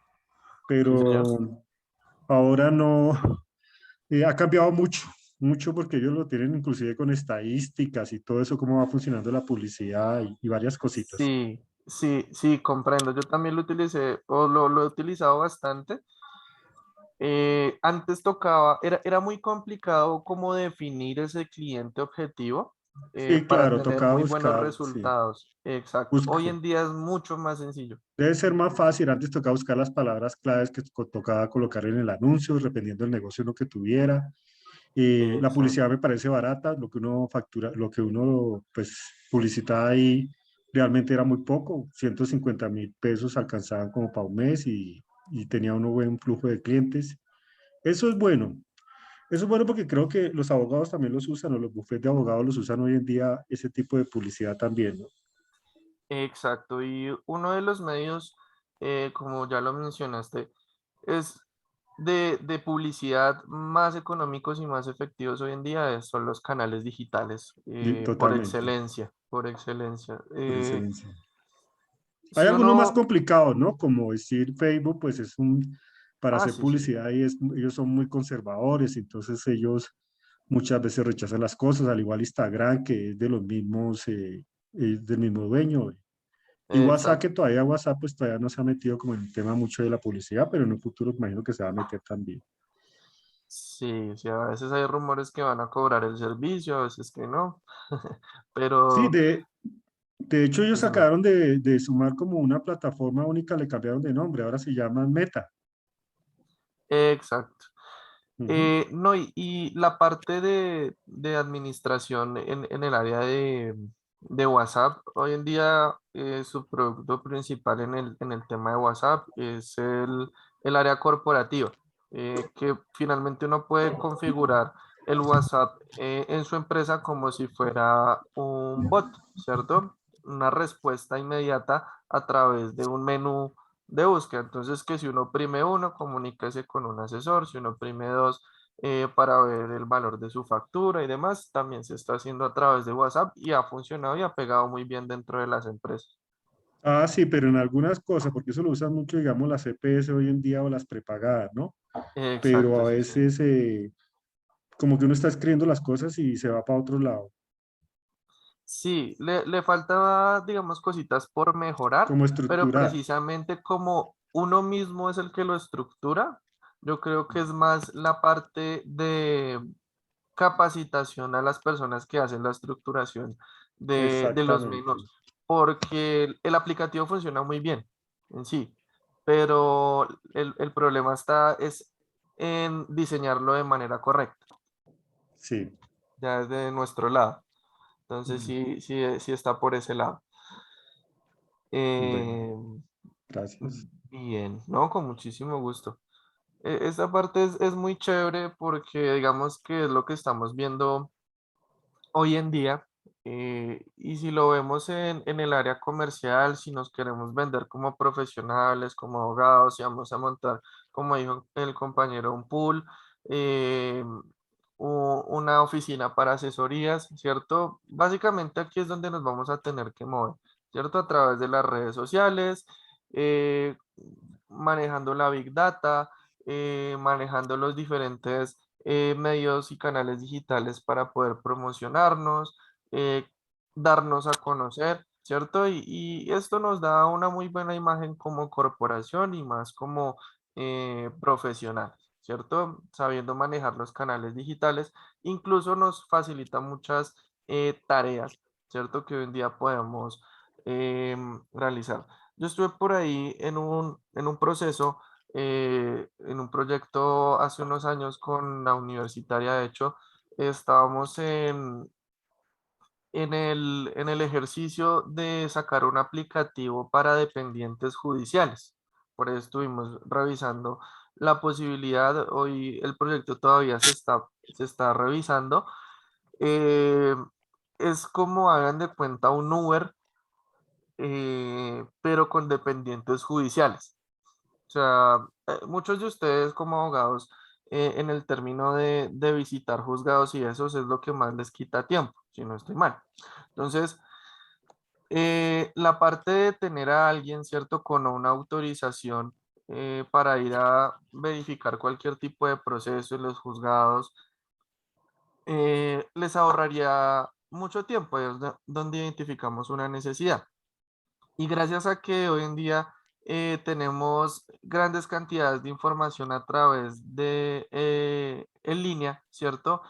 N: pero ahora no, ha cambiado mucho, mucho porque ellos lo tienen inclusive con estadísticas y todo eso, cómo va funcionando la publicidad y varias cositas.
A: Sí, sí, sí, comprendo. Yo también lo utilicé o lo he utilizado bastante. Antes tocaba, era muy complicado cómo definir ese cliente objetivo
N: Sí,
A: para
N: claro,
A: tener
N: tocaba
A: muy buenos
N: buscar, sí.
A: resultados. Exacto. Hoy en día es mucho más sencillo.
N: Debe ser más fácil, antes tocaba buscar las palabras claves que tocaba colocar en el anuncio, dependiendo del negocio lo que tuviera. La
A: Exacto.
N: publicidad me parece barata, lo que uno factura, lo que uno pues publicitaba ahí realmente era muy poco, 150.000 pesos alcanzaban como para un mes y tenía uno buen flujo de clientes. Eso es bueno. Eso es bueno porque creo que los abogados también los usan, o los bufetes de abogados los usan hoy en día, ese tipo de publicidad también, ¿no?
A: Exacto. Y uno de los medios, como ya lo mencionaste, es de publicidad más económicos y más efectivos hoy en día son los canales digitales, por
N: Totalmente,
A: excelencia, por excelencia.
N: por excelencia. Hay
A: Si
N: algunos más
A: uno,
N: complicados, ¿no? Como decir Facebook, pues es para hacer
A: sí, sí,
N: publicidad y ellos son muy conservadores, entonces ellos muchas veces rechazan las cosas, al igual Instagram, que es de los mismos, es del mismo dueño. Y WhatsApp,
A: exacto.
N: que todavía WhatsApp, pues todavía no se ha metido como en el tema mucho de la publicidad, pero en un futuro imagino que se va a meter también.
A: Sí, sí, a veces hay rumores que van a cobrar el servicio, a veces que no,
N: Sí,
A: pero
N: de hecho ellos
A: dígame.
N: acabaron de sumar como una plataforma única, le cambiaron de nombre, ahora se llama Meta.
A: Exacto.
N: Ujú.
A: No, y la parte de administración en el área de WhatsApp, hoy en día su producto principal en el tema de WhatsApp es el área corporativa, que finalmente uno puede configurar el WhatsApp en su empresa como si fuera un bot, ¿cierto? Una respuesta inmediata a través de un menú de búsqueda. Entonces, que si uno oprime uno, comuníquese con un asesor, si uno oprime dos, para ver el valor de su factura y demás, también se está haciendo a través de WhatsApp y ha funcionado y ha pegado muy bien dentro de las empresas.
N: Ah, sí, pero en algunas cosas, porque eso lo usan mucho, digamos, las CPS hoy en día o las prepagadas, ¿no? Pero
A: Exacto,
N: a
A: sí, sí.
N: veces como que uno está escribiendo las cosas y se va para otro lado,
A: Sí, le faltaba, digamos, cositas por mejorar,
N: como
A: pero
N: estructurar.
A: precisamente como uno mismo es el que lo estructura, yo creo que es más la parte de capacitación a las personas que hacen la estructuración de los
N: Exactamente.
A: menús, porque el aplicativo funciona muy bien en sí, pero el problema es en diseñarlo de manera correcta,
N: Sí.
A: ya desde nuestro lado. Entonces
N: Mm.
A: sí, sí, sí está por ese lado.
N: Bueno,
A: Eh,
N: gracias.
A: Bien, ¿no? Con muchísimo gusto. Esta parte es muy chévere porque digamos que es lo que estamos viendo hoy en día, y si lo vemos en el área comercial, si nos queremos vender como profesionales, como abogados, si vamos a montar, como dijo el compañero, un pool, una oficina para asesorías, ¿cierto? Básicamente aquí es donde nos vamos a tener que mover, ¿cierto? A través de las redes sociales, eh, manejando la Big Data, manejando los diferentes medios y canales digitales para poder promocionarnos, eh, darnos a conocer, ¿cierto? Y esto nos da una muy buena imagen como corporación y más como profesionales, ¿cierto? Sabiendo manejar los canales digitales, incluso nos facilita muchas tareas, ¿cierto? Que hoy en día podemos realizar. Yo estuve por ahí en un proceso, en un proyecto hace unos años con la universitaria. De hecho, estábamos en el ejercicio de sacar un aplicativo para dependientes judiciales. Por eso estuvimos revisando la posibilidad, hoy el proyecto todavía se está revisando. Es como hagan de cuenta un Uber, pero con dependientes judiciales. O sea, muchos de ustedes como abogados, en el término de visitar juzgados y eso es lo que más les quita tiempo, si no estoy mal. Entonces, la parte de tener a alguien, ¿cierto? Con una autorización para ir a verificar cualquier tipo de proceso en los juzgados, les ahorraría mucho tiempo, ahí es donde identificamos una necesidad. Y gracias a que hoy en día tenemos grandes cantidades de información a través de en línea, ¿cierto?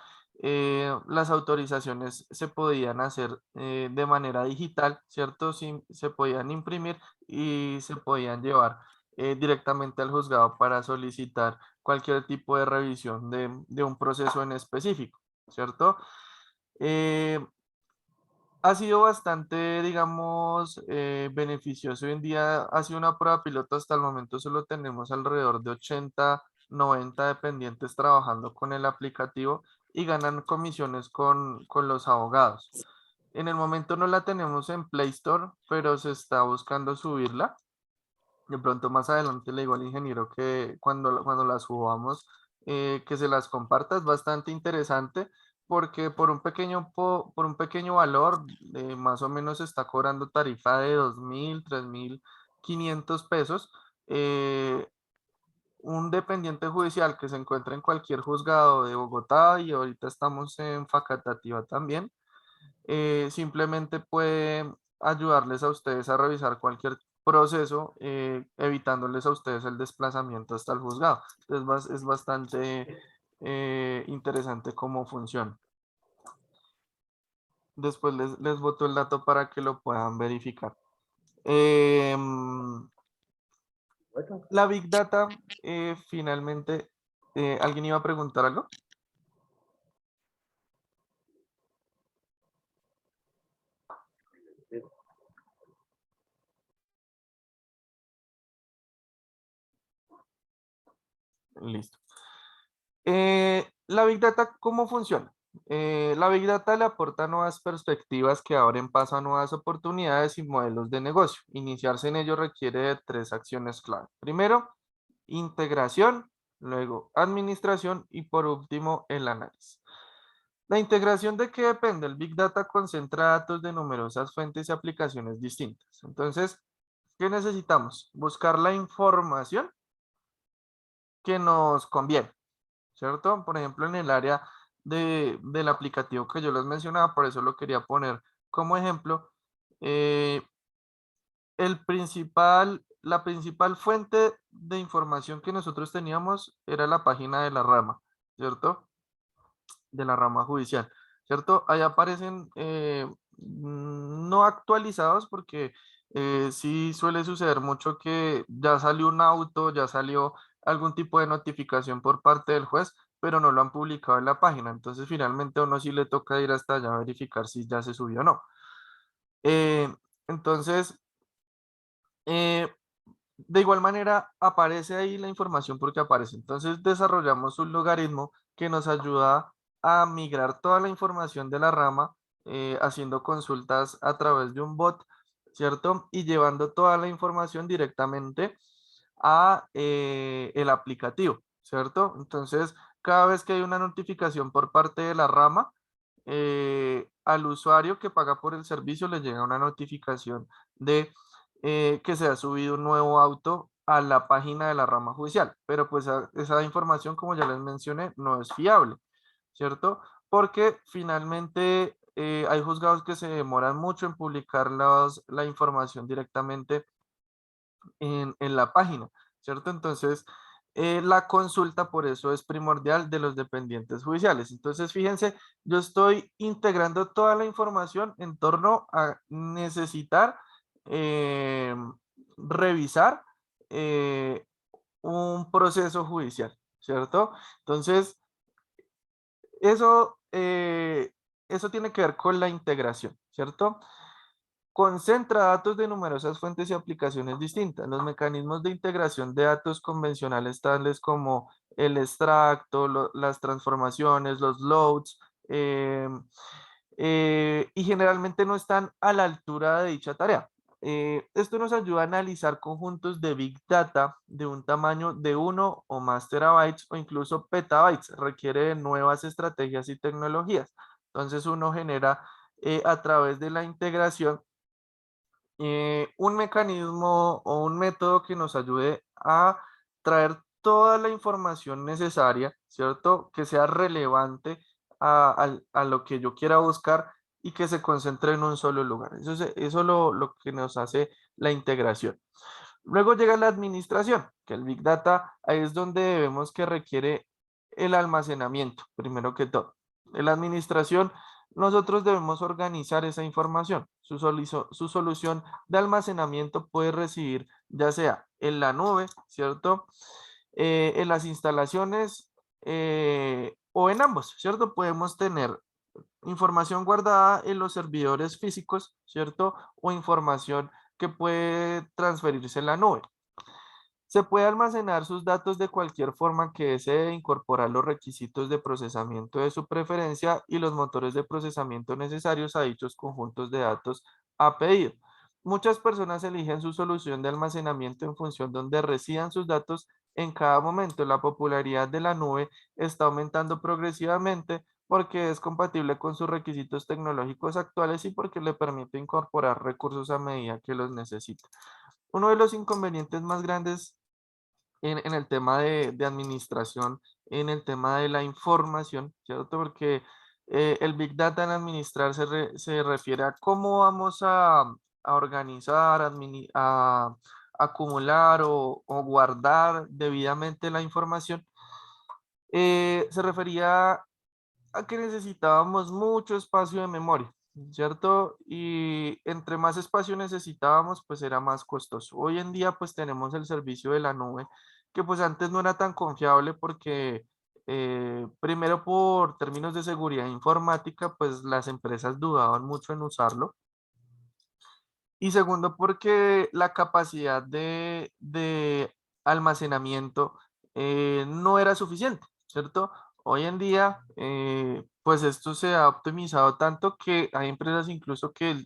A: Las autorizaciones se podían hacer de manera digital, ¿cierto? Se podían imprimir y se podían llevar directamente al juzgado para solicitar cualquier tipo de revisión de un proceso en específico, ¿cierto? Ha sido bastante, digamos, beneficioso. Hoy en día ha sido una prueba piloto. Hasta el momento solo tenemos alrededor de 80, 90 dependientes trabajando con el aplicativo y ganan comisiones con los abogados. En el momento no la tenemos en Play Store, pero se está buscando subirla. De pronto más adelante le digo al ingeniero que cuando las subamos, que se las comparta. Es bastante interesante porque por un pequeño valor, más o menos se está cobrando tarifa de 2.000, 3.500 pesos. Un dependiente judicial que se encuentra en cualquier juzgado de Bogotá, y ahorita estamos en Facatativá también, simplemente puede ayudarles a ustedes a revisar cualquier proceso, evitándoles a ustedes el desplazamiento hasta el juzgado. Entonces es bastante interesante cómo funciona. Después les boto el dato para que lo puedan verificar. La Big Data, finalmente, ¿alguien iba a preguntar algo? Listo. La Big Data, ¿cómo funciona? La Big Data le aporta nuevas perspectivas que abren paso a nuevas oportunidades y modelos de negocio. Iniciarse en ello requiere de 3 acciones clave. Primero, integración, luego administración y por último, el análisis. ¿La integración de qué depende? El Big Data concentra datos de numerosas fuentes y aplicaciones distintas. Entonces, ¿qué necesitamos? Buscar la información que nos conviene, ¿cierto? Por ejemplo, en el área del aplicativo que yo les mencionaba, por eso lo quería poner como ejemplo. La principal fuente de información que nosotros teníamos era la página de la rama, ¿cierto? De la rama judicial, ¿cierto? Ahí aparecen no actualizados porque sí suele suceder mucho que ya salió un auto, ya salió algún tipo de notificación por parte del juez, pero no lo han publicado en la página. Entonces finalmente a uno sí le toca ir hasta allá a verificar si ya se subió o no. Entonces, de igual manera aparece ahí la información porque aparece. Entonces desarrollamos un logaritmo que nos ayuda a migrar toda la información de la rama, haciendo consultas a través de un bot, ¿cierto? Y llevando toda la información directamente a el aplicativo, ¿cierto? Entonces, cada vez que hay una notificación por parte de la rama, al usuario que paga por el servicio le llega una notificación de que se ha subido un nuevo auto a la página de la rama judicial, pero pues esa información, como ya les mencioné, no es fiable, ¿cierto? Porque finalmente hay juzgados que se demoran mucho en publicar la información directamente en la página, ¿cierto? Entonces, la consulta por eso es primordial de los dependientes judiciales. Entonces, fíjense, yo estoy integrando toda la información en torno a necesitar revisar un proceso judicial, ¿cierto? Entonces, eso eso tiene que ver con la integración, ¿cierto? Concentra datos de numerosas fuentes y aplicaciones distintas. Los mecanismos de integración de datos convencionales tales como el extracto, las transformaciones, los loads, y generalmente no están a la altura de dicha tarea. Esto nos ayuda a analizar conjuntos de Big Data de un tamaño de 1 o más terabytes o incluso petabytes. Requiere de nuevas estrategias y tecnologías. Entonces uno genera a través de la integración un mecanismo o un método que nos ayude a traer toda la información necesaria, ¿cierto? Que sea relevante a lo que yo quiera buscar y que se concentre en un solo lugar. Eso es lo que nos hace la integración. Luego llega la administración, que el Big Data ahí es donde vemos que requiere el almacenamiento, primero que todo. En la administración, nosotros debemos organizar esa información. Su solución de almacenamiento puede recibir ya sea en la nube, ¿cierto? En las instalaciones o en ambos, ¿cierto? Podemos tener información guardada en los servidores físicos, ¿cierto? O información que puede transferirse en la nube. Se puede almacenar sus datos de cualquier forma que desee, incorporar los requisitos de procesamiento de su preferencia y los motores de procesamiento necesarios a dichos conjuntos de datos a pedido. Muchas personas eligen su solución de almacenamiento en función de donde residan sus datos en cada momento. La popularidad de la nube está aumentando progresivamente porque es compatible con sus requisitos tecnológicos actuales y porque le permite incorporar recursos a medida que los necesita. Uno de los inconvenientes más grandes en el tema de administración, en el tema de la información, ¿cierto? Porque el Big Data en administrar se refiere a cómo vamos a organizar, a acumular o guardar debidamente la información. Se refería a que necesitábamos mucho espacio de memoria, ¿cierto? Y entre más espacio necesitábamos, pues era más costoso. Hoy en día, pues tenemos el servicio de la nube, que pues antes no era tan confiable porque, primero por términos de seguridad informática, pues las empresas dudaban mucho en usarlo. Y segundo, porque la capacidad de almacenamiento no era suficiente, ¿cierto? Hoy en día, pues esto se ha optimizado tanto que hay empresas incluso que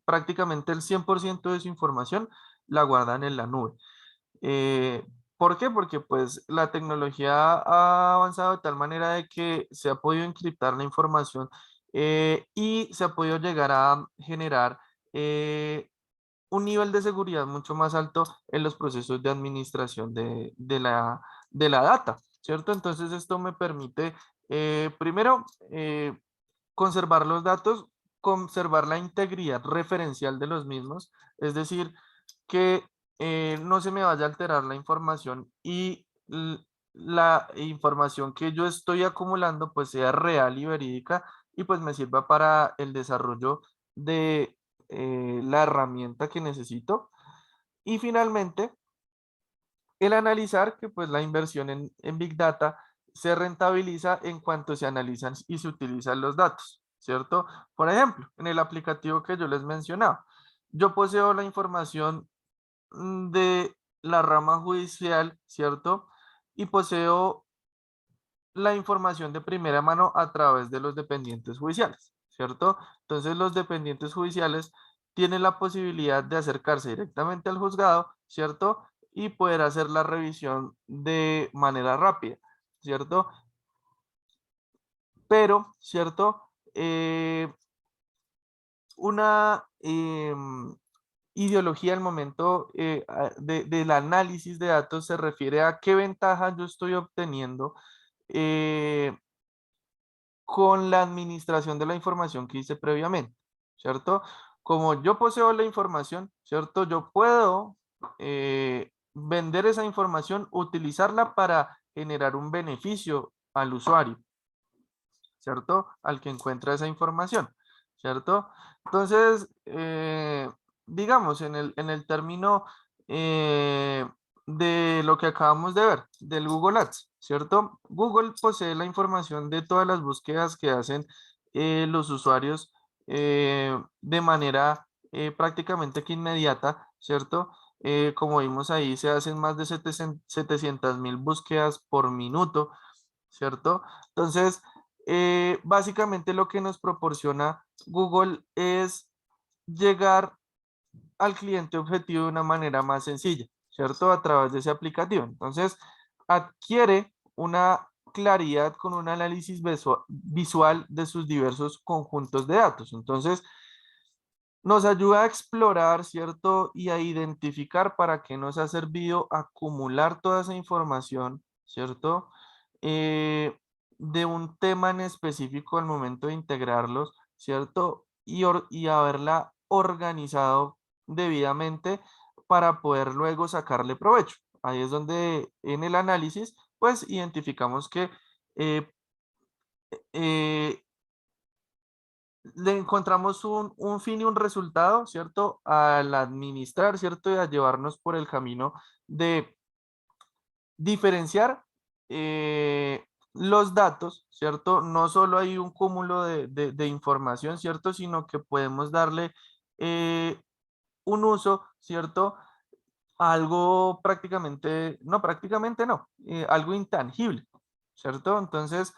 A: prácticamente el 100% de su información la guardan en la nube. ¿Por qué? Porque pues la tecnología ha avanzado de tal manera de que se ha podido encriptar la información y se ha podido llegar a generar un nivel de seguridad mucho más alto en los procesos de administración de la data, ¿cierto? Entonces esto me permite, primero, conservar los datos, conservar la integridad referencial de los mismos, es decir, que no se me vaya a alterar la información y la información que yo estoy acumulando pues sea real y verídica y pues me sirva para el desarrollo de la herramienta que necesito. Y finalmente, el analizar que pues la inversión en Big Data se rentabiliza en cuanto se analizan y se utilizan los datos, ¿cierto? Por ejemplo, en el aplicativo que yo les mencionaba, yo poseo la información de la rama judicial, ¿cierto? Y poseo la información de primera mano a través de los dependientes judiciales, ¿cierto? Entonces los dependientes judiciales tienen la posibilidad de acercarse directamente al juzgado, ¿cierto? Y poder hacer la revisión de manera rápida, ¿cierto? Pero, ¿cierto? Una ideología al momento del análisis de datos se refiere a qué ventaja yo estoy obteniendo con la administración de la información que hice previamente, ¿cierto? Como yo poseo la información, ¿cierto? Yo puedo vender esa información, utilizarla para generar un beneficio al usuario, ¿cierto? Al que encuentra esa información, ¿cierto? Entonces, digamos, en el término de lo que acabamos de ver, del Google Ads, ¿cierto? Google posee la información de todas las búsquedas que hacen los usuarios de manera prácticamente que inmediata, ¿cierto? Como vimos ahí, se hacen más de 700.000 búsquedas por minuto, ¿cierto? Entonces, básicamente lo que nos proporciona Google es llegar al cliente objetivo de una manera más sencilla, ¿cierto? A través de ese aplicativo. Entonces, adquiere una claridad con un análisis visual de sus diversos conjuntos de datos. Entonces, nos ayuda a explorar, ¿cierto? Y a identificar para qué nos ha servido acumular toda esa información, ¿cierto? De un tema en específico al momento de integrarlos, ¿cierto? Y haberla organizado debidamente para poder luego sacarle provecho. Ahí es donde en el análisis, pues identificamos que eh, eh, le encontramos un fin y un resultado, ¿cierto? Al administrar, ¿cierto? Y a llevarnos por el camino de diferenciar los datos, ¿cierto? No solo hay un cúmulo de información, ¿cierto? Sino que podemos darle un uso, ¿cierto? Algo prácticamente no, algo intangible, ¿cierto? Entonces,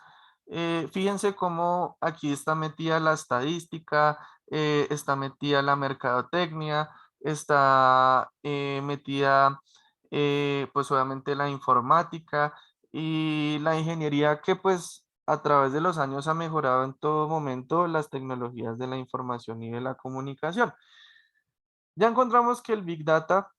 A: fíjense cómo aquí está metida la estadística, está metida la mercadotecnia, está metida, pues obviamente la informática y la ingeniería que pues a través de los años ha mejorado en todo momento las tecnologías de la información y de la comunicación. Ya encontramos que el Big Data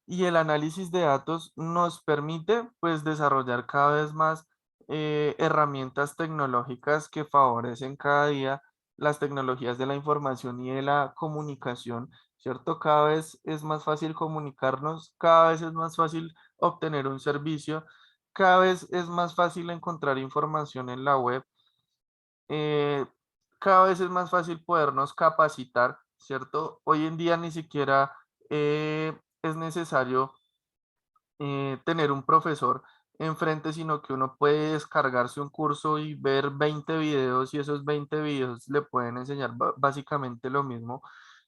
A: y el análisis de datos nos permite pues desarrollar cada vez más herramientas tecnológicas que favorecen cada día las tecnologías de la información y de la comunicación, ¿cierto? Cada vez es más fácil comunicarnos, cada vez es más fácil obtener un servicio, cada vez es más fácil encontrar información en la web, eh, cada vez es más fácil podernos capacitar, ¿cierto? Hoy en día ni siquiera es necesario tener un profesor enfrente, sino que uno puede descargarse un curso y ver 20 videos y esos 20 videos le pueden enseñar básicamente lo mismo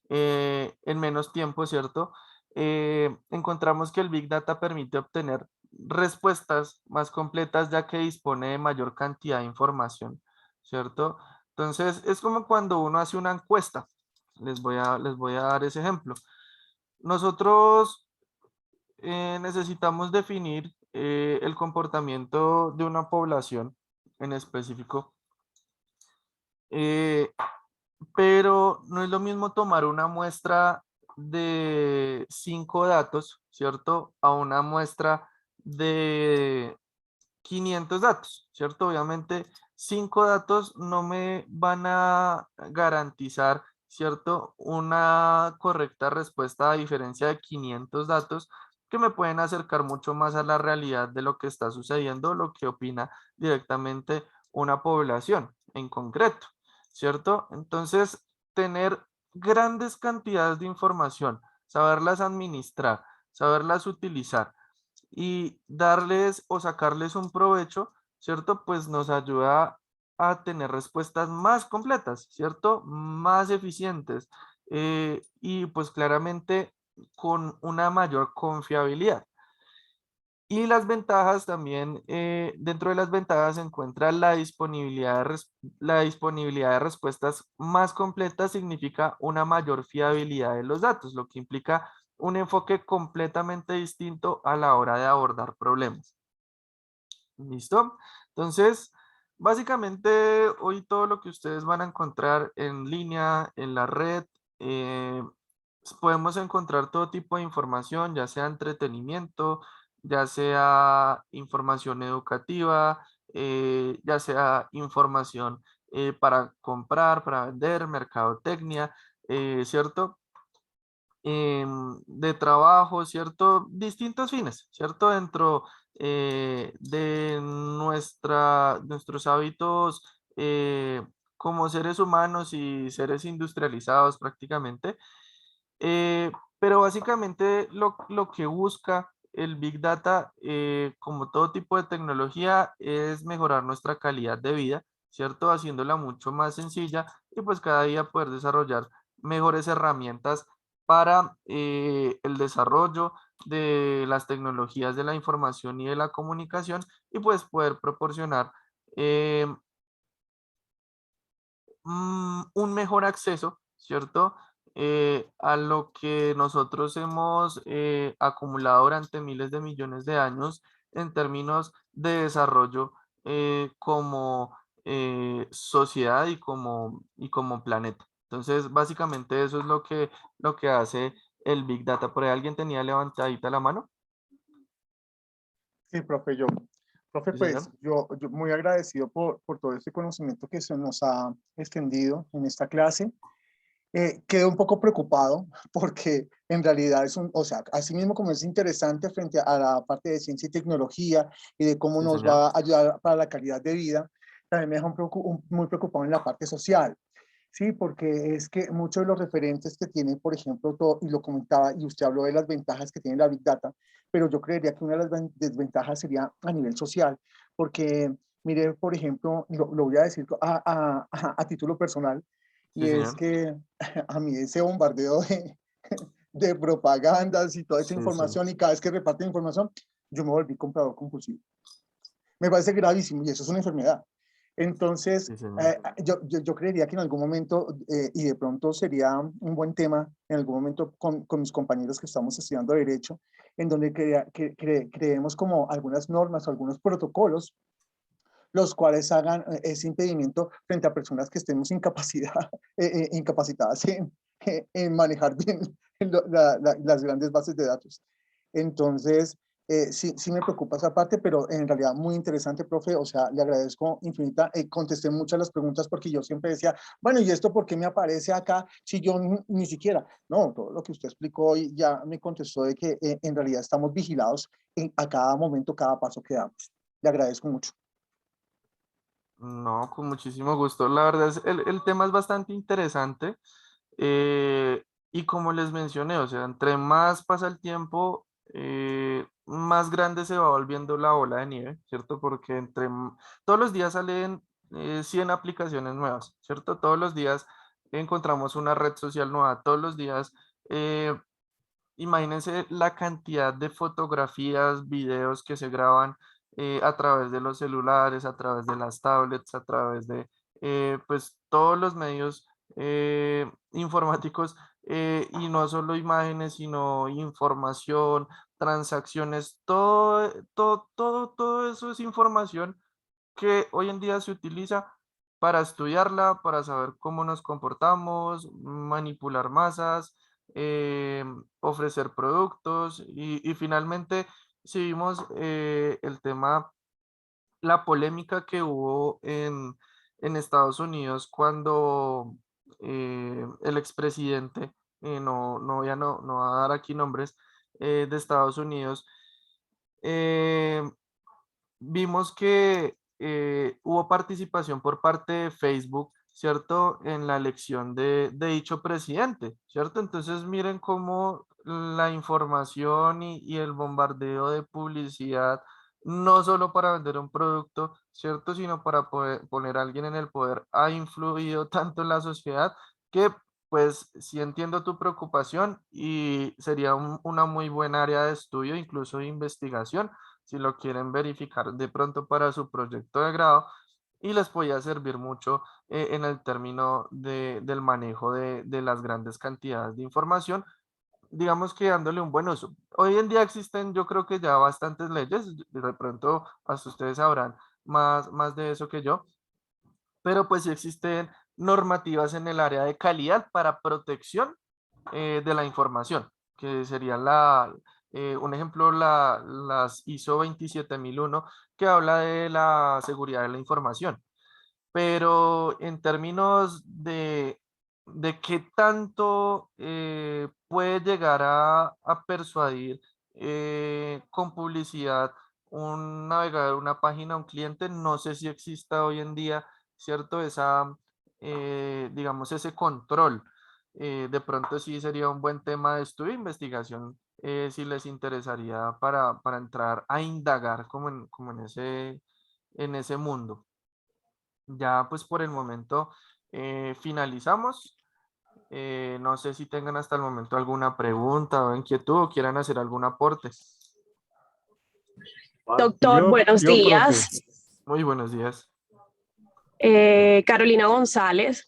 A: en menos tiempo, ¿cierto? Encontramos que el Big Data permite obtener respuestas más completas ya que dispone de mayor cantidad de información, ¿cierto? Entonces, es como cuando uno hace una encuesta. Les voy a dar ese ejemplo. Nosotros necesitamos definir el comportamiento de una población en específico, pero no es lo mismo tomar una muestra de 5 datos, ¿cierto? A una muestra de 500 datos, ¿cierto? Obviamente 5 datos no me van a garantizar, ¿cierto? Una correcta respuesta a diferencia de 500 datos que me pueden acercar mucho más a la realidad de lo que está sucediendo, lo que opina directamente una población en concreto, ¿cierto? Entonces, tener grandes cantidades de información, saberlas administrar, saberlas utilizar y darles o sacarles un provecho, ¿cierto? Pues nos ayuda a tener respuestas más completas, ¿cierto? Más eficientes y pues claramente con una mayor confiabilidad. Y las ventajas también, dentro de las ventajas se encuentra la disponibilidad la disponibilidad de respuestas más completas significa una mayor fiabilidad de los datos, lo que implica un enfoque completamente distinto a la hora de abordar problemas. ¿Listo? Entonces, básicamente hoy todo lo que ustedes van a encontrar en línea, en la red, podemos encontrar todo tipo de información, ya sea entretenimiento, ya sea información educativa, ya sea información para comprar, para vender, mercadotecnia, ¿cierto? De trabajo, ¿cierto? Distintos fines, ¿cierto? Dentro de nuestros hábitos como seres humanos y seres industrializados prácticamente. Pero básicamente lo que busca el Big Data, como todo tipo de tecnología, es mejorar nuestra calidad de vida, ¿cierto? Haciéndola mucho más sencilla y pues cada día poder desarrollar mejores herramientas para el desarrollo de las tecnologías de la información y de la comunicación y pues poder proporcionar eh, un mejor acceso, ¿cierto? A lo que nosotros hemos acumulado durante miles de millones de años en términos de desarrollo como sociedad y como planeta. Entonces, básicamente eso es lo que hace el Big Data. ¿Por ahí alguien tenía levantadita la mano?
D: Sí, profe, yo. Profe,
A: Sí,
D: pues
A: señor.
D: yo muy agradecido por todo este conocimiento que se nos ha extendido en esta clase. Quedo un poco preocupado porque en realidad es o sea, así mismo como es interesante frente a la parte de ciencia y tecnología y de cómo
A: Sí,
D: nos
A: señor.
D: va a ayudar para la calidad de vida, también me deja muy preocupado en la parte social. Sí, porque es que muchos de los referentes que tiene, por ejemplo, todo, y lo comentaba, y usted habló de las ventajas que tiene la Big Data, pero yo creería que una de las desventajas sería a nivel social, porque mire, por ejemplo, lo voy a decir a título personal, y
A: Sí,
D: es
A: señor.
D: que a mí ese bombardeo de propagandas y toda esa
A: Sí, sí.
D: información, y cada vez que reparten información, yo me volví comprador compulsivo. Me parece gravísimo y eso es una enfermedad. Entonces,
A: Sí, señor.
D: yo creería que en algún momento, y de pronto sería un buen tema, en algún momento con mis compañeros que estamos estudiando Derecho, en donde creemos como algunas normas o algunos protocolos, los cuales hagan ese impedimento frente a personas que estemos incapacitadas en manejar bien las grandes bases de datos. Entonces, sí me preocupa esa parte, pero en realidad muy interesante, profe. O sea, le agradezco infinita. Contesté muchas de las preguntas porque yo siempre decía, bueno, ¿y esto por qué me aparece acá si yo ni siquiera? No, todo lo que usted explicó hoy ya me contestó de que en realidad estamos vigilados a cada momento, cada paso que damos. Le agradezco mucho.
A: No, con muchísimo gusto. La verdad es, el tema es bastante interesante. eh, y como les mencioné, o sea, entre más pasa el tiempo, más grande se va volviendo la bola de nieve, ¿cierto? Porque todos los días salen 100 aplicaciones nuevas, ¿cierto? Todos los días encontramos una red social nueva, todos los días. eh, Imagínense la cantidad de fotografías, videos que se graban a través de los celulares, a través de las tablets, a través de pues todos los medios informáticos y no solo imágenes, sino información, transacciones, todo eso es información que hoy en día se utiliza para estudiarla, para saber cómo nos comportamos, manipular masas, ofrecer productos y finalmente, si vimos el tema, la polémica que hubo en Estados Unidos cuando el expresidente, no voy a dar aquí nombres, de Estados Unidos, eh, vimos que hubo participación por parte de Facebook, ¿cierto? En la elección de dicho presidente, ¿cierto? Entonces miren cómo la información y el bombardeo de publicidad, no solo para vender un producto, ¿cierto? Sino para poder poner a alguien en el poder, ha influido tanto en la sociedad que pues sí entiendo tu preocupación y sería una muy buena área de estudio, incluso de investigación si lo quieren verificar de pronto para su proyecto de grado y les podía servir mucho en el término del manejo de las grandes cantidades de información, digamos que dándole un buen uso. Hoy en día existen, yo creo que ya bastantes leyes, de pronto hasta ustedes sabrán más de eso que yo, pero pues sí existen normativas en el área de calidad para protección de la información, que sería un ejemplo, las ISO 27001, que habla de la seguridad de la información. Pero en términos de qué tanto puede llegar a persuadir con publicidad un navegador, una página, un cliente, no sé si exista hoy en día, ¿cierto? Digamos, ese control. De pronto sí sería un buen tema de estudio e investigación si les interesaría para entrar a indagar como en ese mundo. Ya pues por el momento finalizamos. No sé si tengan hasta el momento alguna pregunta o inquietud o quieran hacer algún aporte.
O: Doctor, buenos
N: Profe.
O: días.
A: Muy buenos días,
O: Carolina González.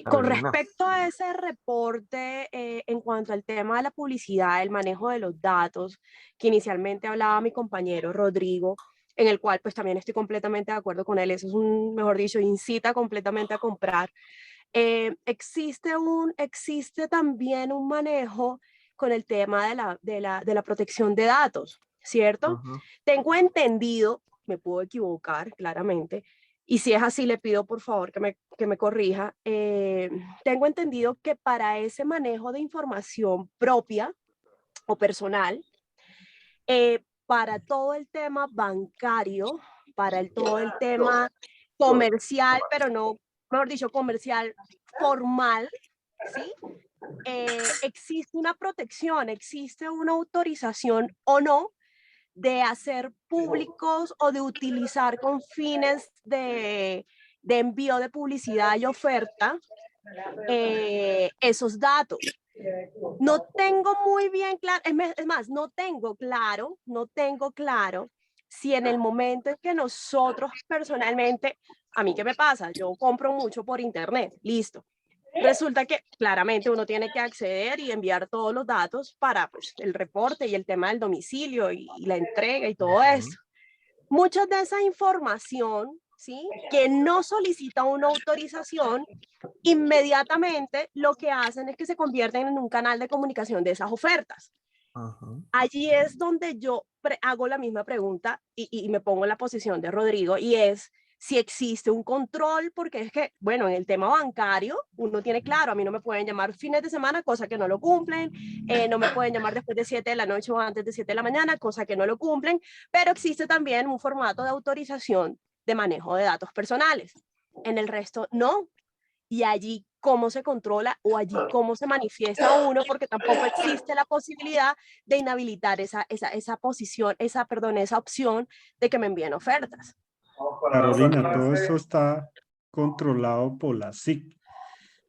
O: Con
A: Carolina.
O: respecto a ese reporte en cuanto al tema de la publicidad, el manejo de los datos, que inicialmente hablaba mi compañero Rodrigo, en el cual pues también estoy completamente de acuerdo con él, eso es un, mejor dicho, incita completamente a comprar. Existe también un manejo con el tema de la protección de datos, ¿cierto? Tengo entendido, me puedo equivocar claramente, y si es así le pido por favor que me corrija, tengo entendido que para ese manejo de información propia o personal, para todo el tema bancario, todo el tema comercial, pero no, mejor dicho, comercial formal, ¿sí? Existe una protección, existe una autorización o no de hacer públicos o de utilizar con fines de envío de publicidad y oferta esos datos. No tengo muy bien claro, es más, no tengo claro si en el momento en que nosotros personalmente, a mí qué me pasa, yo compro mucho por internet, listo. Resulta que claramente uno tiene que acceder y enviar todos los datos para pues, el reporte y el tema del domicilio y la entrega y todo eso. Mucha de esa información, ¿sí? Que no solicita una autorización, inmediatamente lo que hacen es que se convierten en un canal de comunicación de esas ofertas. Allí es donde yo hago la misma pregunta y me pongo en la posición de Rodrigo, y es si existe un control, porque es que, bueno, en el tema bancario, uno tiene claro, a mí no me pueden llamar fines de semana, cosa que no lo cumplen, no me pueden llamar después de 7 de la noche o antes de 7 de la mañana, cosa que no lo cumplen, pero existe también un formato de autorización de manejo de datos personales. En el resto, no. Y allí cómo se controla o allí cómo se manifiesta uno, porque tampoco existe la posibilidad de inhabilitar esa posición, esa opción de que me envíen ofertas.
N: Carolina, todo eso está controlado por la SIC.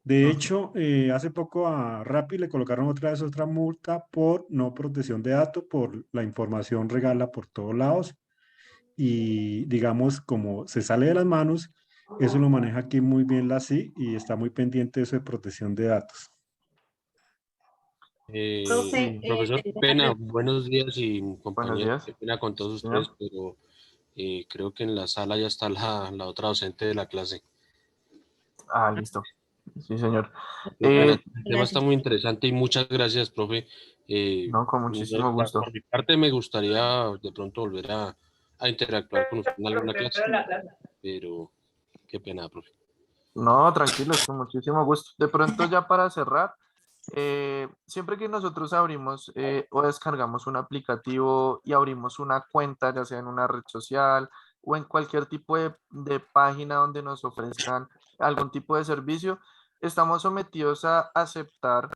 N: De hecho, hace poco a Rappi le colocaron otra vez otra multa por no protección de datos, por la información regala por todos lados. Y digamos, como se sale de las manos, eso lo maneja aquí muy bien la SIC y está muy pendiente de eso de protección de datos.
J: Profe,
C: Profesor, qué pena, buenos días y compañeros, qué pena con todos ustedes, pero creo que en la sala ya está la otra docente de la clase.
A: Ah, listo. Sí, señor.
C: El tema está muy interesante y muchas gracias, profe.
A: No, con muchísimo gusto.
C: Por mi parte me gustaría de pronto volver a interactuar con usted en alguna clase, pero qué pena, profe.
A: No, tranquilos, con muchísimo gusto. De pronto ya para cerrar, siempre que nosotros abrimos o descargamos un aplicativo y abrimos una cuenta, ya sea en una red social o en cualquier tipo de página donde nos ofrezcan algún tipo de servicio, estamos sometidos a aceptar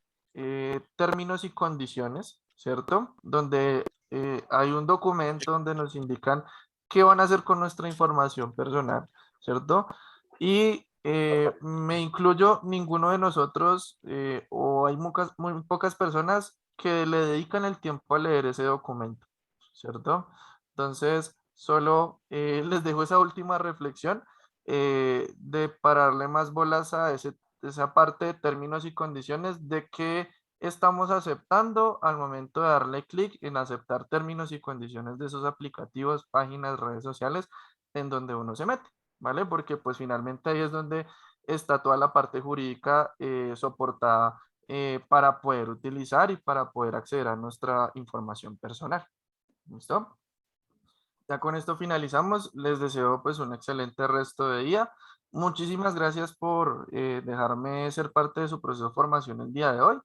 A: términos y condiciones, ¿cierto? Donde hay un documento donde nos indican qué van a hacer con nuestra información personal, ¿cierto? Y me incluyo, ninguno de nosotros o hay muy pocas personas que le dedican el tiempo a leer ese documento, ¿cierto? Entonces, solo les dejo esa última reflexión de pararle más bolas a esa parte de términos y condiciones de que estamos aceptando al momento de darle clic en aceptar términos y condiciones de esos aplicativos, páginas, redes sociales en donde uno se mete. ¿Vale? Porque pues finalmente ahí es donde está toda la parte jurídica soportada para poder utilizar y para poder acceder a nuestra información personal. ¿Listo? Ya con esto finalizamos. Les deseo pues un excelente resto de día. Muchísimas gracias por dejarme ser parte de su proceso de formación el día de hoy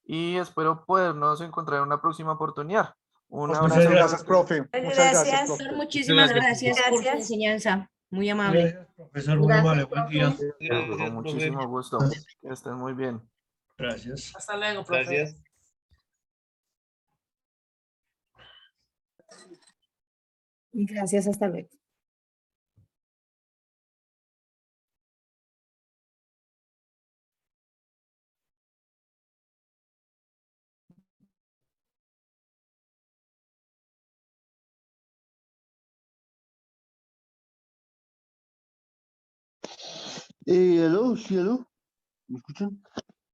A: y espero podernos encontrar en una próxima oportunidad. Un
D: Muchas
A: abrazo.
D: gracias, profe. Muchas gracias,
J: Gracias,
D: profe.
J: muchísimas gracias por su enseñanza. Muy amable.
G: Gracias, profesor, muy amable. Buen día.
A: Con muchísimo gusto. Que estén muy bien.
G: Gracias.
J: Hasta luego, profe.
H: Gracias, hasta luego.
G: ¿Aló? Sí, aló. ¿Me escuchan?